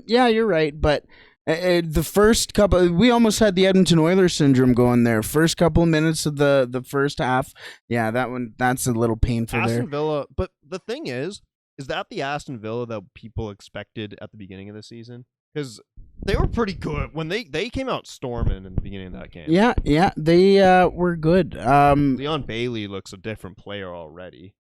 Yeah, you're right. But the first couple, we almost had the Edmonton Oilers syndrome going there. First couple of minutes of the first half. Yeah, that's a little painful there. Aston Villa. But the thing is that the Aston Villa that people expected at the beginning of the season? Because they were pretty good when they came out storming in the beginning of that game. Yeah, they were good. Leon Bailey looks a different player already.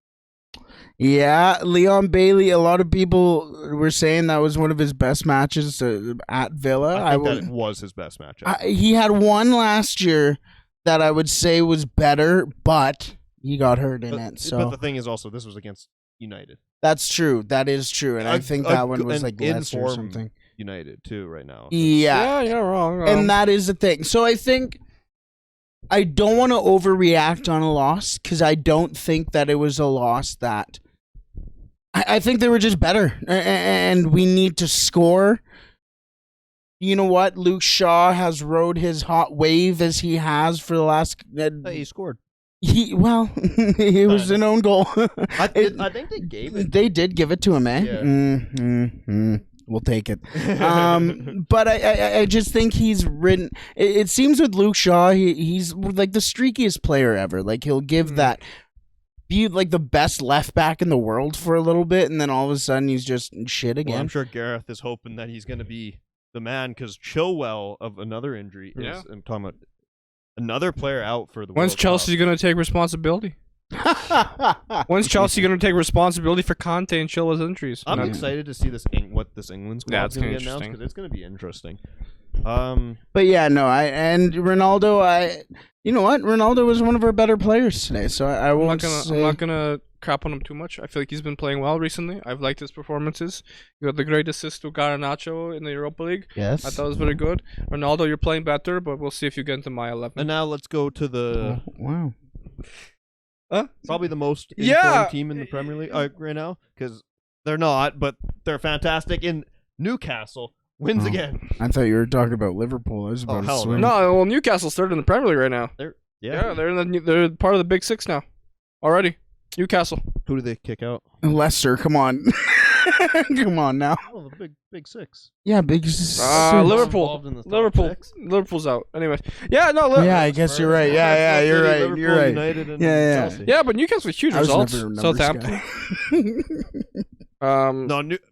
Yeah, Leon Bailey. A lot of people were saying that was one of his best matches at Villa. I think that was his best match. He had one last year that I would say was better, but he got hurt in it. So, but the thing is also, this was against United. That's true. That is true, and I think that one was like Leicester or something. United too right now. Yeah, you're wrong. And that is the thing. So I think I don't want to overreact on a loss because I don't think that it was a loss that I think they were just better and we need to score. You know what? Luke Shaw has rode his hot wave as he has for the last. He scored. It was an own goal. I think they gave it. They did give it to him, eh? Yeah. We'll take it. But I just think he's ridden. It seems with Luke Shaw, he's like the streakiest player ever. Like he'll give that, be like the best left back in the world for a little bit, and then all of a sudden he's just shit again. Well, I'm sure Gareth is hoping that he's going to be the man because Chilwell of another injury is. I'm talking about another player out for the. When's World Chelsea going to take responsibility? When's Chelsea going to take responsibility for Conte and Chilwell's injuries? I'm excited to see what this England squad is going to get announced because it's going to be interesting. But yeah, no, and Ronaldo, you know what? Ronaldo was one of our better players today, so I'm not gonna crap on him too much. I feel like he's been playing well recently. I've liked his performances. You got the great assist to Garnacho in the Europa League. Yes, I thought it was very good. Ronaldo, you're playing better, but we'll see if you get into my 11. And now let's go to the wow. Probably the most informed team in the Premier League right now because they're not, but they're fantastic. In Newcastle wins again. I thought you were talking about Liverpool. I was about to swing. No, well, Newcastle's third in the Premier League right now. They're part of the Big Six now already. Newcastle. Who do they kick out? Leicester. Come on. Come on now. Oh, the Big Six. Yeah, Big Six. Liverpool. Liverpool's out. Anyway. Yeah, no. I guess you're right. Yeah, you're right. Liverpool, You're right. United, and Yeah. Chelsea. Yeah, but Newcastle with huge results. Southampton.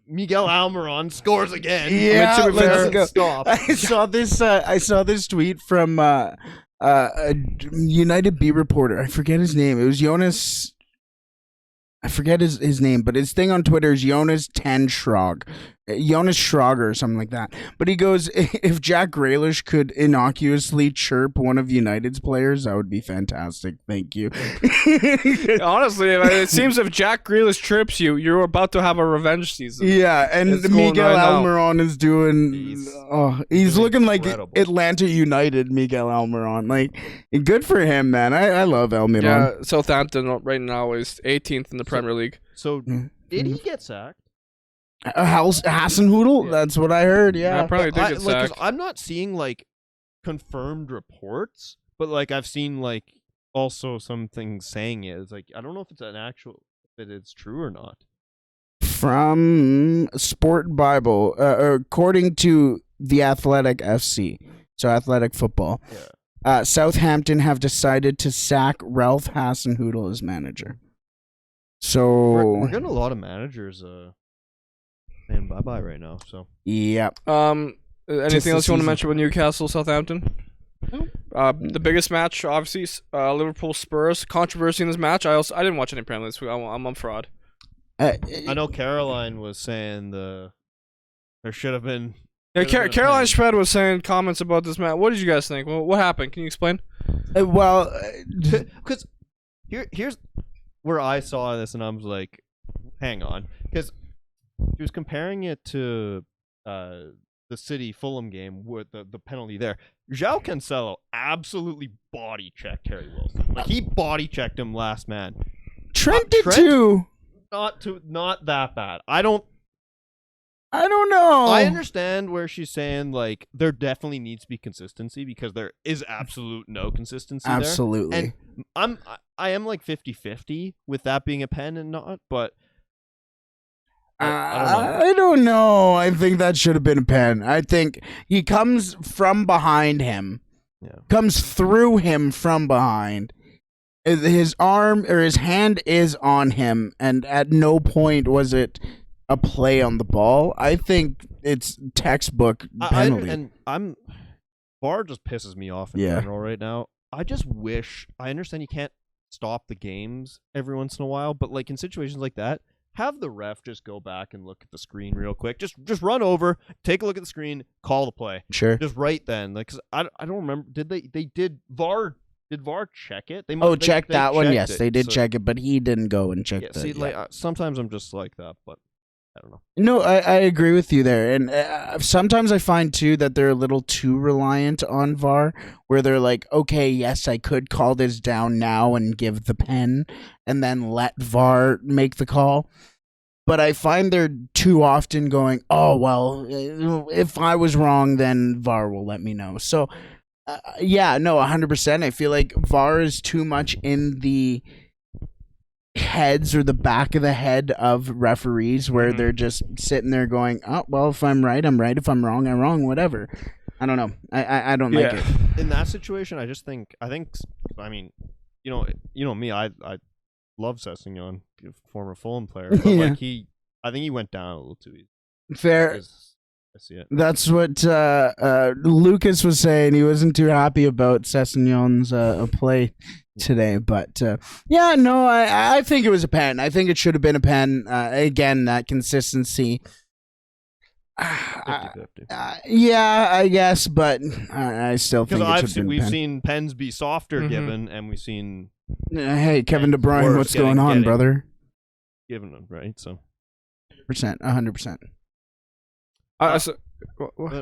Miguel Almiron scores again. Yeah, let's go. Stop. I saw this tweet from a United B reporter. I forget his name. It was Jonas. I forget his name, but his thing on Twitter is Jonas Jonas Schrager or something like that. But he goes, if Jack Grealish could innocuously chirp one of United's players, that would be fantastic. Thank you. Honestly, it seems if Jack Grealish chirps you, you're about to have a revenge season. Yeah, and It's going Miguel right now. Almiron is doing. He's looking like incredible. Atlanta United. Miguel Almiron, like, good for him, man. I love Almiron. Yeah, Southampton right now is 18th in the Premier League. So did he get sacked? Hasenhüttl? Yeah. That's what I heard. Yeah. Apparently did get 'cause sacked. I'm not seeing like confirmed reports, but like I've seen like also some things saying it. It's like I don't know if it's an actual that it's true or not. From Sport Bible, according to the Athletic FC, so Athletic Football, Southampton have decided to sack Ralph Hasenhüttl as manager. So We're getting a lot of managers saying bye right now. So yep. Anything the else you want to season. mention with Newcastle, Southampton? The biggest match, obviously, Liverpool Spurs. Controversy in this match. I didn't watch any Premier League this week. I'm on fraud. I know Caroline was saying there should have been. Yeah, Should have been a Caroline pen. Shred was saying comments about this match. What did you guys think? Well, what happened? Can you explain? Because here's where I saw this and I was like, hang on, because he was comparing it to the City Fulham game with the penalty there. João Cancelo absolutely body checked Harry Wilson. Like he body checked him last man. Trent did Trent? too. Not that bad. I don't know. I understand where she's saying like there definitely needs to be consistency because there is absolute no consistency there. Absolutely. And I am like 50-50 with that being a pen and not, but I don't know. I think that should have been a pen. I think he comes from behind him, comes through him from behind. His arm or his hand is on him, and at no point was it a play on the ball. I think it's textbook penalty. VAR just pisses me off in general right now. I just wish I understand you can't stop the games every once in a while, but like in situations like that, have the ref just go back and look at the screen real quick. Just run over, take a look at the screen, call the play. Sure. Just right then, like 'cause I don't remember. Did VAR check it? They check that one. checked Yes, it, they did so- check it, but he didn't go and check Yeah, that. see, like sometimes I'm just like that, but I don't know. No, I agree with you there. And sometimes I find, too, that they're a little too reliant on VAR, where they're like, okay, yes, I could call this down now and give the pen, and then let VAR make the call. But I find they're too often going, oh, well, if I was wrong, then VAR will let me know. So, 100%. I feel like VAR is too much in the heads or the back of the head of referees where they're just sitting there going, oh, well, if I'm right, I'm right. If I'm wrong, I'm wrong, whatever. I don't know. I don't like it. In that situation, I mean, you know me, I love Sessegnon, former Fulham player, but like I think he went down a little too easy. Fair. I see it. That's what Lucas was saying. He wasn't too happy about Sessegnon's play today, but I think it was a pen. I think it should have been a pen. Again, that consistency. 50-50. I guess, but I still think it should have been a we've pen. seen pens be softer given, and we've seen Hey, Kevin De Bruyne, worse what's going on, getting brother? given them, right? So 100%.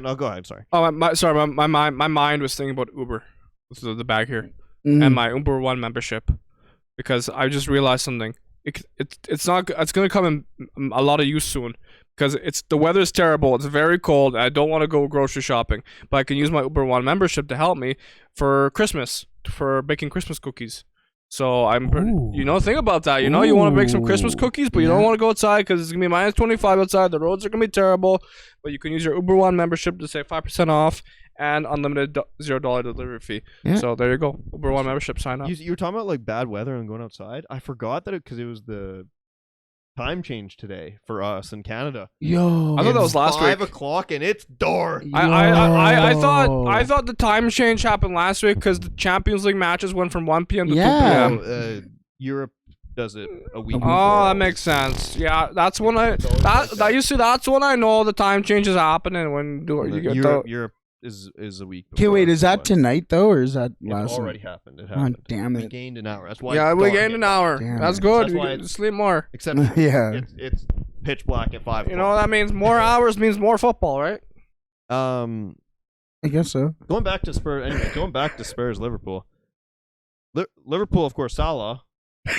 no, go ahead. Sorry. Oh, my mind was thinking about Uber. This is the bag here. And my Uber One membership, because I just realized something. It's gonna come in a lot of use soon, because the weather is terrible. It's very cold. I don't want to go grocery shopping, but I can use my Uber One membership to help me for Christmas, for baking Christmas cookies. So think about that. You want to bake some Christmas cookies, but you don't want to go outside because it's gonna be -25 outside. The roads are gonna be terrible. But you can use your Uber One membership to save 5% off and unlimited $0 delivery fee. Yeah. So there you go. Uber One membership. Sign up. You were talking about like bad weather and going outside. I forgot that because it was the time change today for us in Canada. Yo, I thought that was last week. 5 o'clock and it's dark. I thought the time change happened last week because the Champions League matches went from 1 p.m. to 2 p.m. Europe does it a week. Oh, that makes sense. Yeah, that's when that's when I know the time change is happening when you get Europe is a week. Okay, wait, is that tonight though, or is that last? It's already happened. It Oh, happened. damn We it! gained an hour. That's why. Yeah, we gained an hour. Damn That's it. good. That's We why get to it's- sleep more. Except Yeah. it's pitch black at 5. You know what that means? More hours means more football, right? I guess so. Going back to Spurs Liverpool. Liverpool, of course, Salah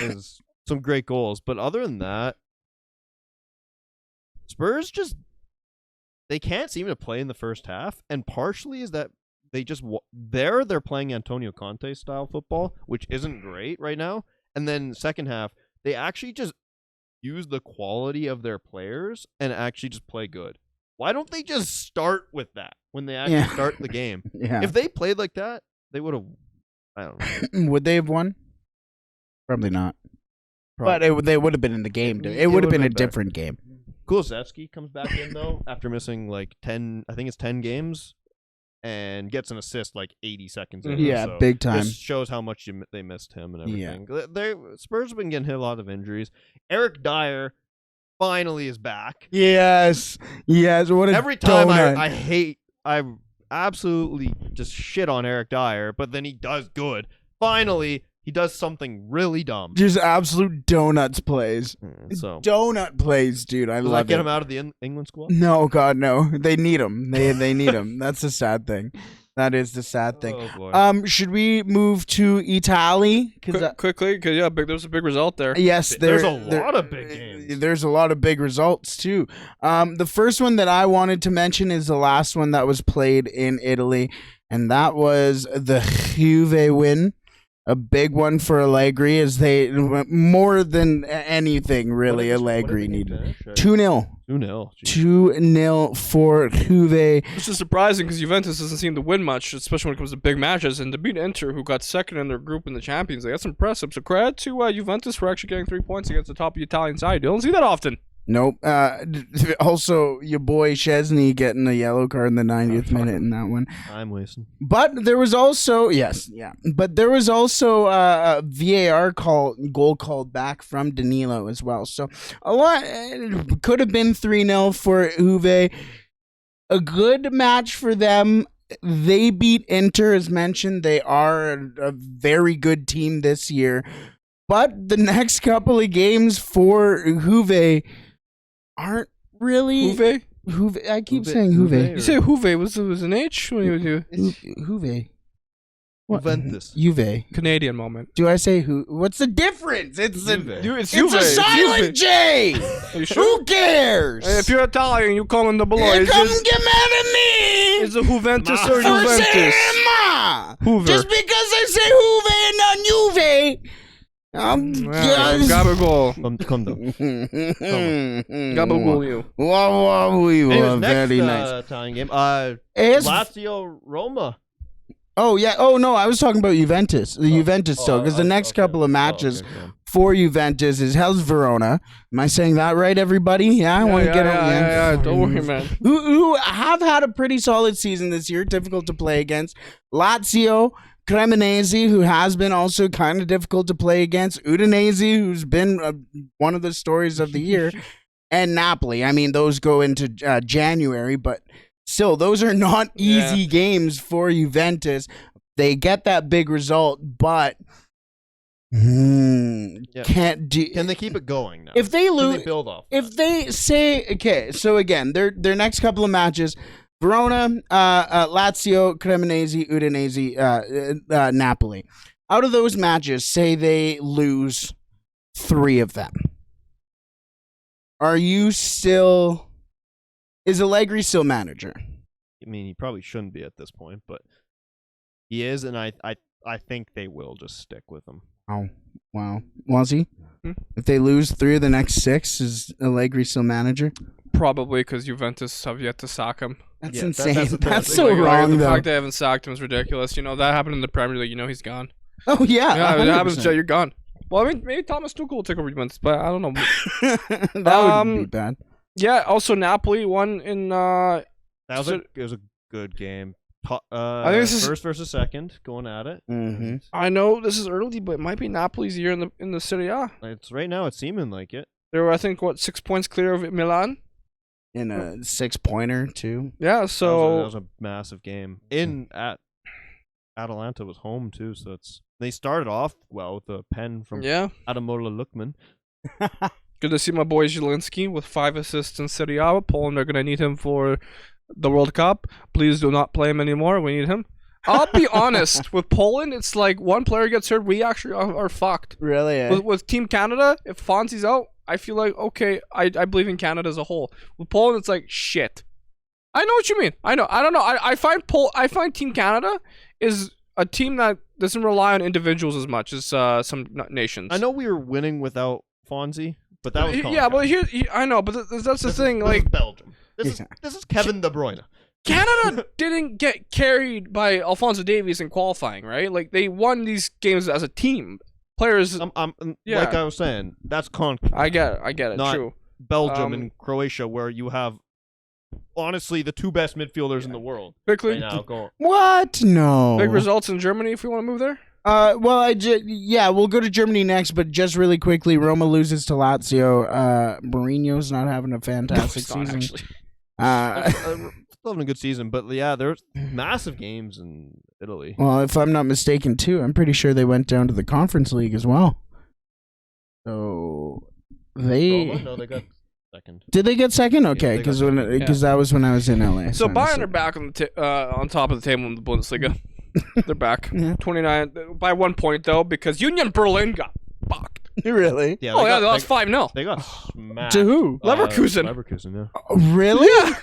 is some great goals, but other than that, Spurs they can't seem to play in the first half, and partially is that they're playing Antonio Conte style football, which isn't great right now, and then second half they actually just use the quality of their players and actually just play good. Why don't they just start with that when they actually start the game? Yeah. If they played like that, they would have. I don't know. Would they have won? Probably not. Probably. But they would have been in the game. It would have been a different game. Kulusevski comes back in though after missing like 10. I think it's 10 games, and gets an assist like 80 seconds in. Yeah, so big time. This shows how much they missed him and everything. Spurs have been getting hit a lot of injuries. Eric Dyer finally is back. Yes. What a Every time donut. I absolutely just shit on Eric Dyer, but then he does good. Finally, he does something really dumb. Just absolute donuts plays. So Donut plays, dude. I love it. get him out of the England squad? No, God, no. They need him. They need him. That's the sad thing. That is the sad thing. Oh, boy. Should we move to Italy? Quickly, because there's a big result there. Yes, There's a lot of big games. There's a lot of big results too. The first one that I wanted to mention is the last one that was played in Italy, and that was the Juve win. A big one for Allegri, as they more than anything really Allegri needed. 2-0. 2-0. 2-0 for Juve. This is surprising because Juventus doesn't seem to win much, especially when it comes to big matches. And to beat Inter, who got second in their group in the Champions League, that's impressive. So credit to Juventus for actually getting 3 points against the top of the Italian side. You don't see that often. Nope. Also, your boy Chesney getting a yellow card in the 90th minute in that one. I'm wasting. But there was also But there was also a VAR goal called back from Danilo as well. So a lot could have been 3-0 for Juve. A good match for them. They beat Inter, as mentioned. They are a very good team this year. But the next couple of games for Juve aren't really Juve? I keep saying Juve. You say Juve was an H when you do Juve. What? Juventus. Juve. Canadian moment. Do I say who? What's the difference? It's Juve. It's a silent J. Are you sure? Who cares? Hey, if you're Italian, you call in the below. You come get mad at me. Is it Juventus or For Juventus? saying ma. Hoover. Just because I say Juve and not Juve. Gabagol. Come down. Gabagol you. Anyways, next very nice. Italian game. It's- Lazio Roma. Oh yeah. Oh no, I was talking about Juventus. The Juventus still, because the next couple of matches for Juventus is how's Verona. Am I saying that right, everybody? Yeah, I want to get out. Yeah, don't worry, man. Who have had a pretty solid season this year. Difficult to play against. Lazio, Cremonese, who has been also kind of difficult to play against. Udinese, who's been one of the stories of the year, and Napoli. I mean, those go into January, but still, those are not easy games for Juventus. They get that big result, but can't do. Can they keep it going now? If they lose, Can they build off? if they say okay, so again, their next couple of matches: Verona, Lazio, Cremonese, Udinese, Napoli. Out of those matches, say they lose 3 of them. Are you still? Is Allegri still manager? I mean, he probably shouldn't be at this point, but he is, and I think they will just stick with him. Oh, wow. Was he? If they lose 3 of the next 6, is Allegri still manager? Probably because Juventus have yet to sack him. That's Yeah, insane. That's so wrong, The though. fact they haven't sacked him is ridiculous. You know, that happened in the Premier League. You know, he's gone. Oh, yeah. Yeah, it happens. 100%. You're gone. Well, I mean, maybe Thomas Tuchel will take over Juventus, but I don't know. That would be bad. Yeah, also Napoli won in... It was a good game. I think this is first versus second going at it. Mm-hmm. I know this is early, but it might be Napoli's year in the Serie A. It's right now. It's seeming like it. They were, I think, 6 points clear of Milan. In a 6-pointer too. Yeah, so that was a massive game. At Atalanta was home too, so they started off well with a pen from Adamola Lukman. Good to see my boy Zielinski with 5 assists in Serie A. Poland are gonna need him for the World Cup. Please do not play him anymore. We need him. I'll be honest, with Poland, it's like one player gets hurt, we actually are fucked. Really? Eh? With Team Canada, if Fonzie's out, I feel like, okay, I believe in Canada as a whole. With Poland, it's like, shit. I know what you mean. I know. I don't know. I find Team Canada is a team that doesn't rely on individuals as much as some nations. I know we were winning without Fonzie, but that was yeah. But I know, but that's the thing. This like is Belgium. This is Kevin De Bruyne. Canada didn't get carried by Alphonso Davies in qualifying, right? Like they won these games as a team. Players, like I was saying, that's I get it. Not true. Belgium and Croatia, where you have honestly the 2 best midfielders in the world. Quickly, right now, What? No. Big results in Germany if we want to move there. Well, we'll go to Germany next, but just really quickly, Roma loses to Lazio. Mourinho's not having a fantastic season. Still having a good season, but yeah, there's massive games in Italy. Well, if I'm not mistaken, too, I'm pretty sure they went down to the Conference League as well. So Roma? No, they got second. Did they get second? Okay, because that was when I was in LA. So Bayern are back on top of the table in the Bundesliga. They're back. 29 by 1 point though, because Union Berlin got fucked. Really? Yeah. They lost 5-0. They got smacked. To who? Leverkusen. Leverkusen, yeah. Oh, really? Yeah.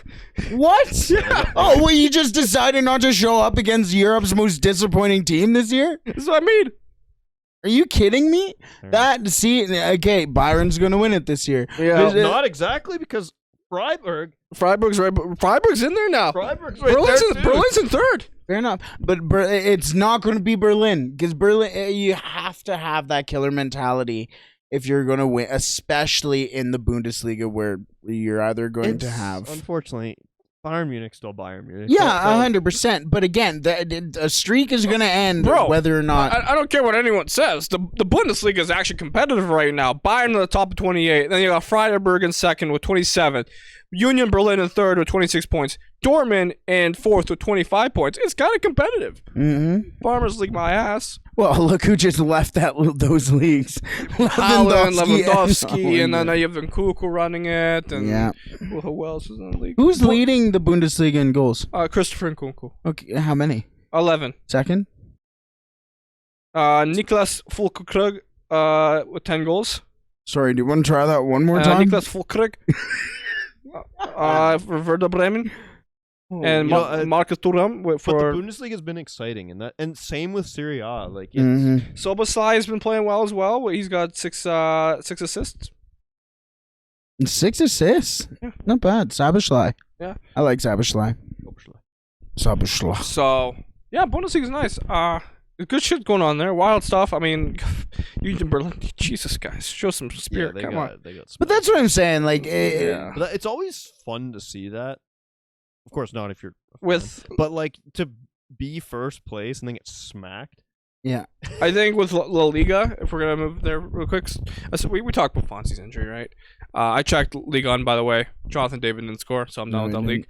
What? Yeah. Oh, well, you just decided not to show up against Europe's most disappointing team this year? That's what I mean. Are you kidding me? Okay, Byron's gonna win it this year. Yeah, not exactly, because Freiburg's in there now. Berlin's in third. Fair enough, but it's not going to be Berlin, because Berlin, you have to have that killer mentality if you're going to win, especially in the Bundesliga, where you're either going to have. Unfortunately, Bayern Munich still Bayern Munich. Yeah, 100%. But again, a streak is going to end, whether or not. I don't care what anyone says. The Bundesliga is actually competitive right now. Bayern at the top of 28. Then you got Freiburg in second with 27. Union Berlin in third with 26 points. Dortmund in fourth with 25 points. It's kind of competitive. Mm-hmm. Farmers League my ass. Well, look who just left those leagues. Lewandowski, and then you have Nkunku running it. And who else is in the league? Who's leading the Bundesliga in goals? Christopher Nkunku. Okay, how many? 11. Second? Niklas Füllkrug with 10 goals. Sorry, do you want to try that one more time? Niklas Füllkrug. For Werder Bremen. And Marcus Thuram for. But the Bundesliga has been exciting, and same with Serie A. Like Szoboszlai has been playing well as well. He's got six assists. 6 assists? Yeah. Not bad. Szoboszlai. Yeah. I like Szoboszlai. Szoboszlai. So, yeah, Bundesliga's nice. Good shit going on there. Wild stuff. I mean, Union Berlin. Jesus, guys. Show some spirit. Come on. But that's what I'm saying. Like, it's always fun to see that. Of course not if you're but like to be first place and then get smacked. Yeah, I think with La Liga, if we're gonna move there real quick, we talked about Fonzie's injury, right? I checked Ligue 1, by the way. Jonathan David didn't score, so I'm done with that league.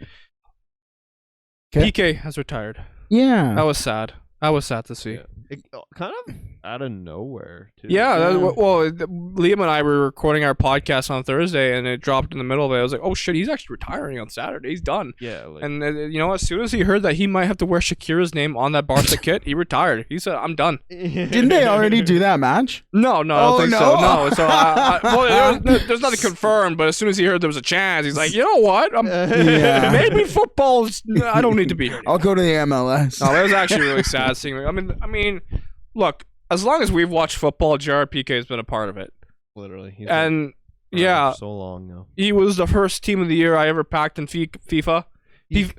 PK has retired. Yeah, that was sad. That was sad to see. Yeah. It, kind of out of nowhere, too. Yeah, Liam and I were recording our podcast on Thursday, and it dropped in the middle of it. I was like, oh, shit, he's actually retiring on Saturday. He's done. Yeah. And, as soon as he heard that he might have to wear Shakira's name on that Barca kit, he retired. He said, I'm done. Didn't they already do that match? No, I don't think so. No, so there's nothing confirmed, but as soon as he heard there was a chance, he's like, you know what? Maybe football's... I don't need to be here anymore. I'll go to the MLS. No, that was actually really sad seeing. I mean, look, as long as we've watched football, JRPK has been a part of it. Literally. So long now. He was the first team of the year I ever packed in FIFA. In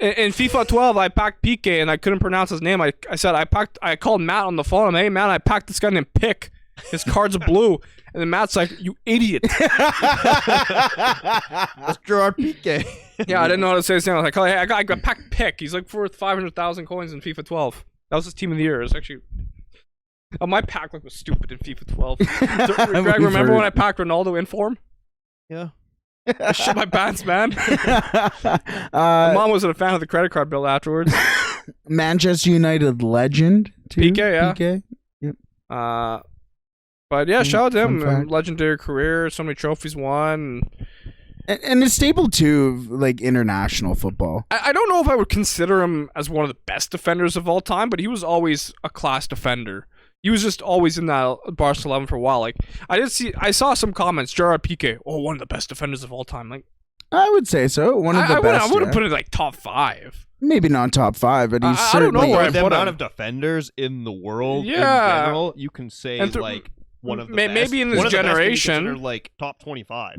FIFA 12, I packed PK and I couldn't pronounce his name. I called Matt on the phone. Hey, man, I packed this guy named Pick. His cards are blue. And then Matt's like, you idiot. That's Gerard Piqué. Yeah, I didn't know how to say his name. I was like, oh, hey, I got Pac Pick. He's like worth 500,000 coins in FIFA 12. That was his team of the year. It was actually... Oh, my pack was stupid in FIFA 12. So, Greg, remember when I packed Ronaldo in form? Yeah. I shit my pants, man. My mom wasn't a fan of the credit card bill afterwards. Manchester United legend, too. PK, yeah. PK. Yep. But yeah, shout out to him. Fun fact. Legendary career, so many trophies won. And a staple, too, of, like, international football. I don't know if I would consider him as one of the best defenders of all time, but he was always a class defender. He was just always in that Barca 11 for a while. Like, I saw some comments, Gerard Piqué, one of the best defenders of all time. Like, I would say so. One of the best. I would have put it like top 5. Maybe not top 5, but he's I don't know certainly... where I the put amount him. of defenders in the world in Yeah. general, you can say like one of the best. Maybe in this One of the best can be generation. considered, like top 25.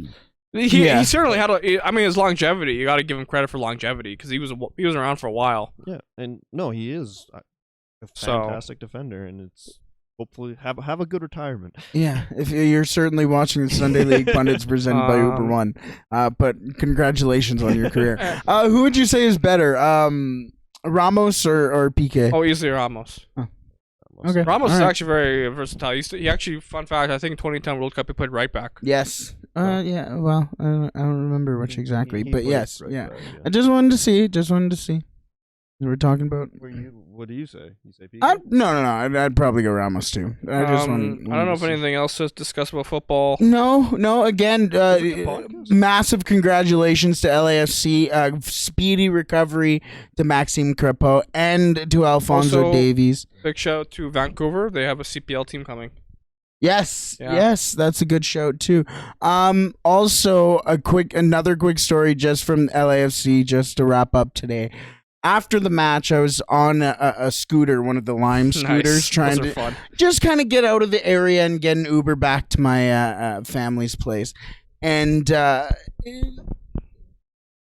He certainly had his longevity. You got to give him credit for longevity because he was around for a while. Yeah, and no, he is a fantastic defender, and it's hopefully have a good retirement. Yeah, if you're certainly watching the Sunday League Pundits presented by Uber One, but congratulations on your career. Who would you say is better, Ramos or PK? Oh, easily Ramos. Oh. Okay, Ramos all is right. actually very versatile. He actually, fun fact, I think in 2010 World Cup he played right back. Yes. Yeah. Well, I don't remember which exactly, He but played yes. right Yeah. back, I just wanted to see. We're talking about. What do you say? You say PK? No. I'd probably go Ramos too. I just I don't know if anything else to discuss about football. No. Again, podcast? massive congratulations to LAFC. Speedy recovery to Maxime Crepeau and to Alphonso Also, Davies. Big shout out to Vancouver. They have a CPL team coming. Yes, Yeah. yes, that's a good shout too. Also another quick story just from LAFC, just to wrap up today. After the match, I was on a scooter, one of the Lime scooters, Nice. trying Those are to fun. just kind of get out of the area and get an Uber back to my family's place. And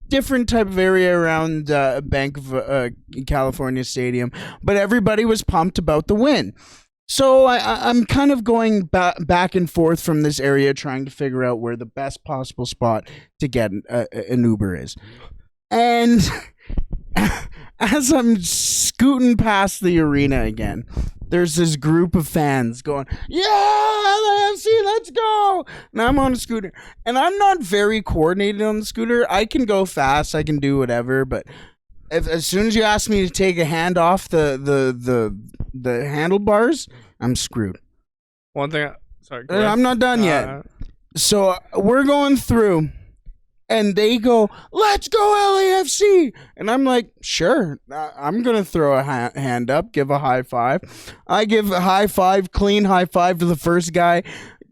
different type of area around Bank of California Stadium, but everybody was pumped about the win. So I'm kind of going back and forth from this area, trying to figure out where the best possible spot to get an Uber is. And as I'm scooting past the arena again, there's this group of fans going, "Yeah, LAFC, let's go!" And I'm on a scooter, and I'm not very coordinated on the scooter. I can go fast, I can do whatever, but as soon as you ask me to take a hand off the handlebars, I'm screwed. One thing. Sorry. Go ahead. I'm not done yet. So we're going through, and they go, "Let's go LAFC!" And I'm like, "Sure, I'm gonna throw a hand up, give a high five." I give a high five, clean high five to the first guy.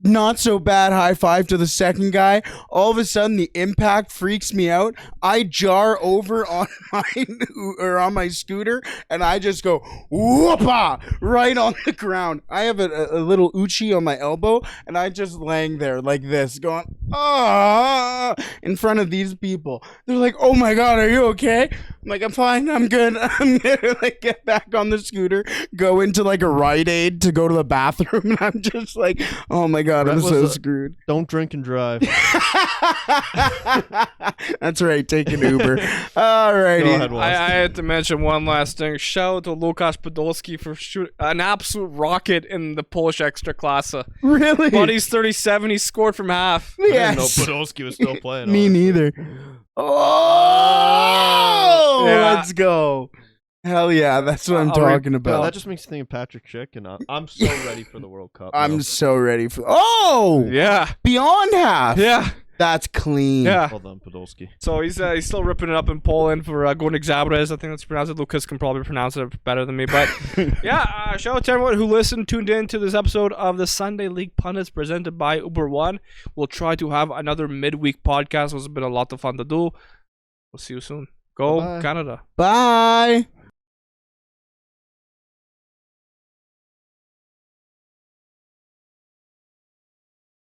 Not so bad high five to the second guy. All of a sudden, the impact freaks me out. I jar over on my scooter, and I just go whoopah right on the ground. I have a little Uchi on my elbow, and I just laying there like this, going in front of these people. They're like, "Oh my god, are you okay?" I'm like, "I'm fine. I'm good." I'm gonna like get back on the scooter, go into like a Rite Aid to go to the bathroom, and I'm just like, "Oh my god, I'm so screwed." Don't drink and drive. That's right. Take an Uber. Alrighty. Go ahead, I had to mention one last thing. Shout out to Lukasz Podolski for shooting an absolute rocket in the Polish Ekstraklasa. Really? Buddy's 37. He scored from half. I didn't know Yes. Podolski was still playing. Me honestly. neither. Oh, Yeah. let's go. Hell yeah, that's what I'm I'll read- talking God, about. that just makes me think of Patrick Schick, and I'm so ready for the World Cup. I'm now. so ready for. Oh, Yeah. beyond half. Yeah. That's clean. Yeah. Well done, Podolski. So he's still ripping it up in Poland for Górnik Zabrze. I think that's pronounced it. Lucas can probably pronounce it better than me. But yeah, shout out to everyone who tuned in to this episode of the Sunday League Pundits presented by Uber One. We'll try to have another midweek podcast. It's been a lot of fun to do. We'll see you soon. Go Bye-bye. Canada. Bye.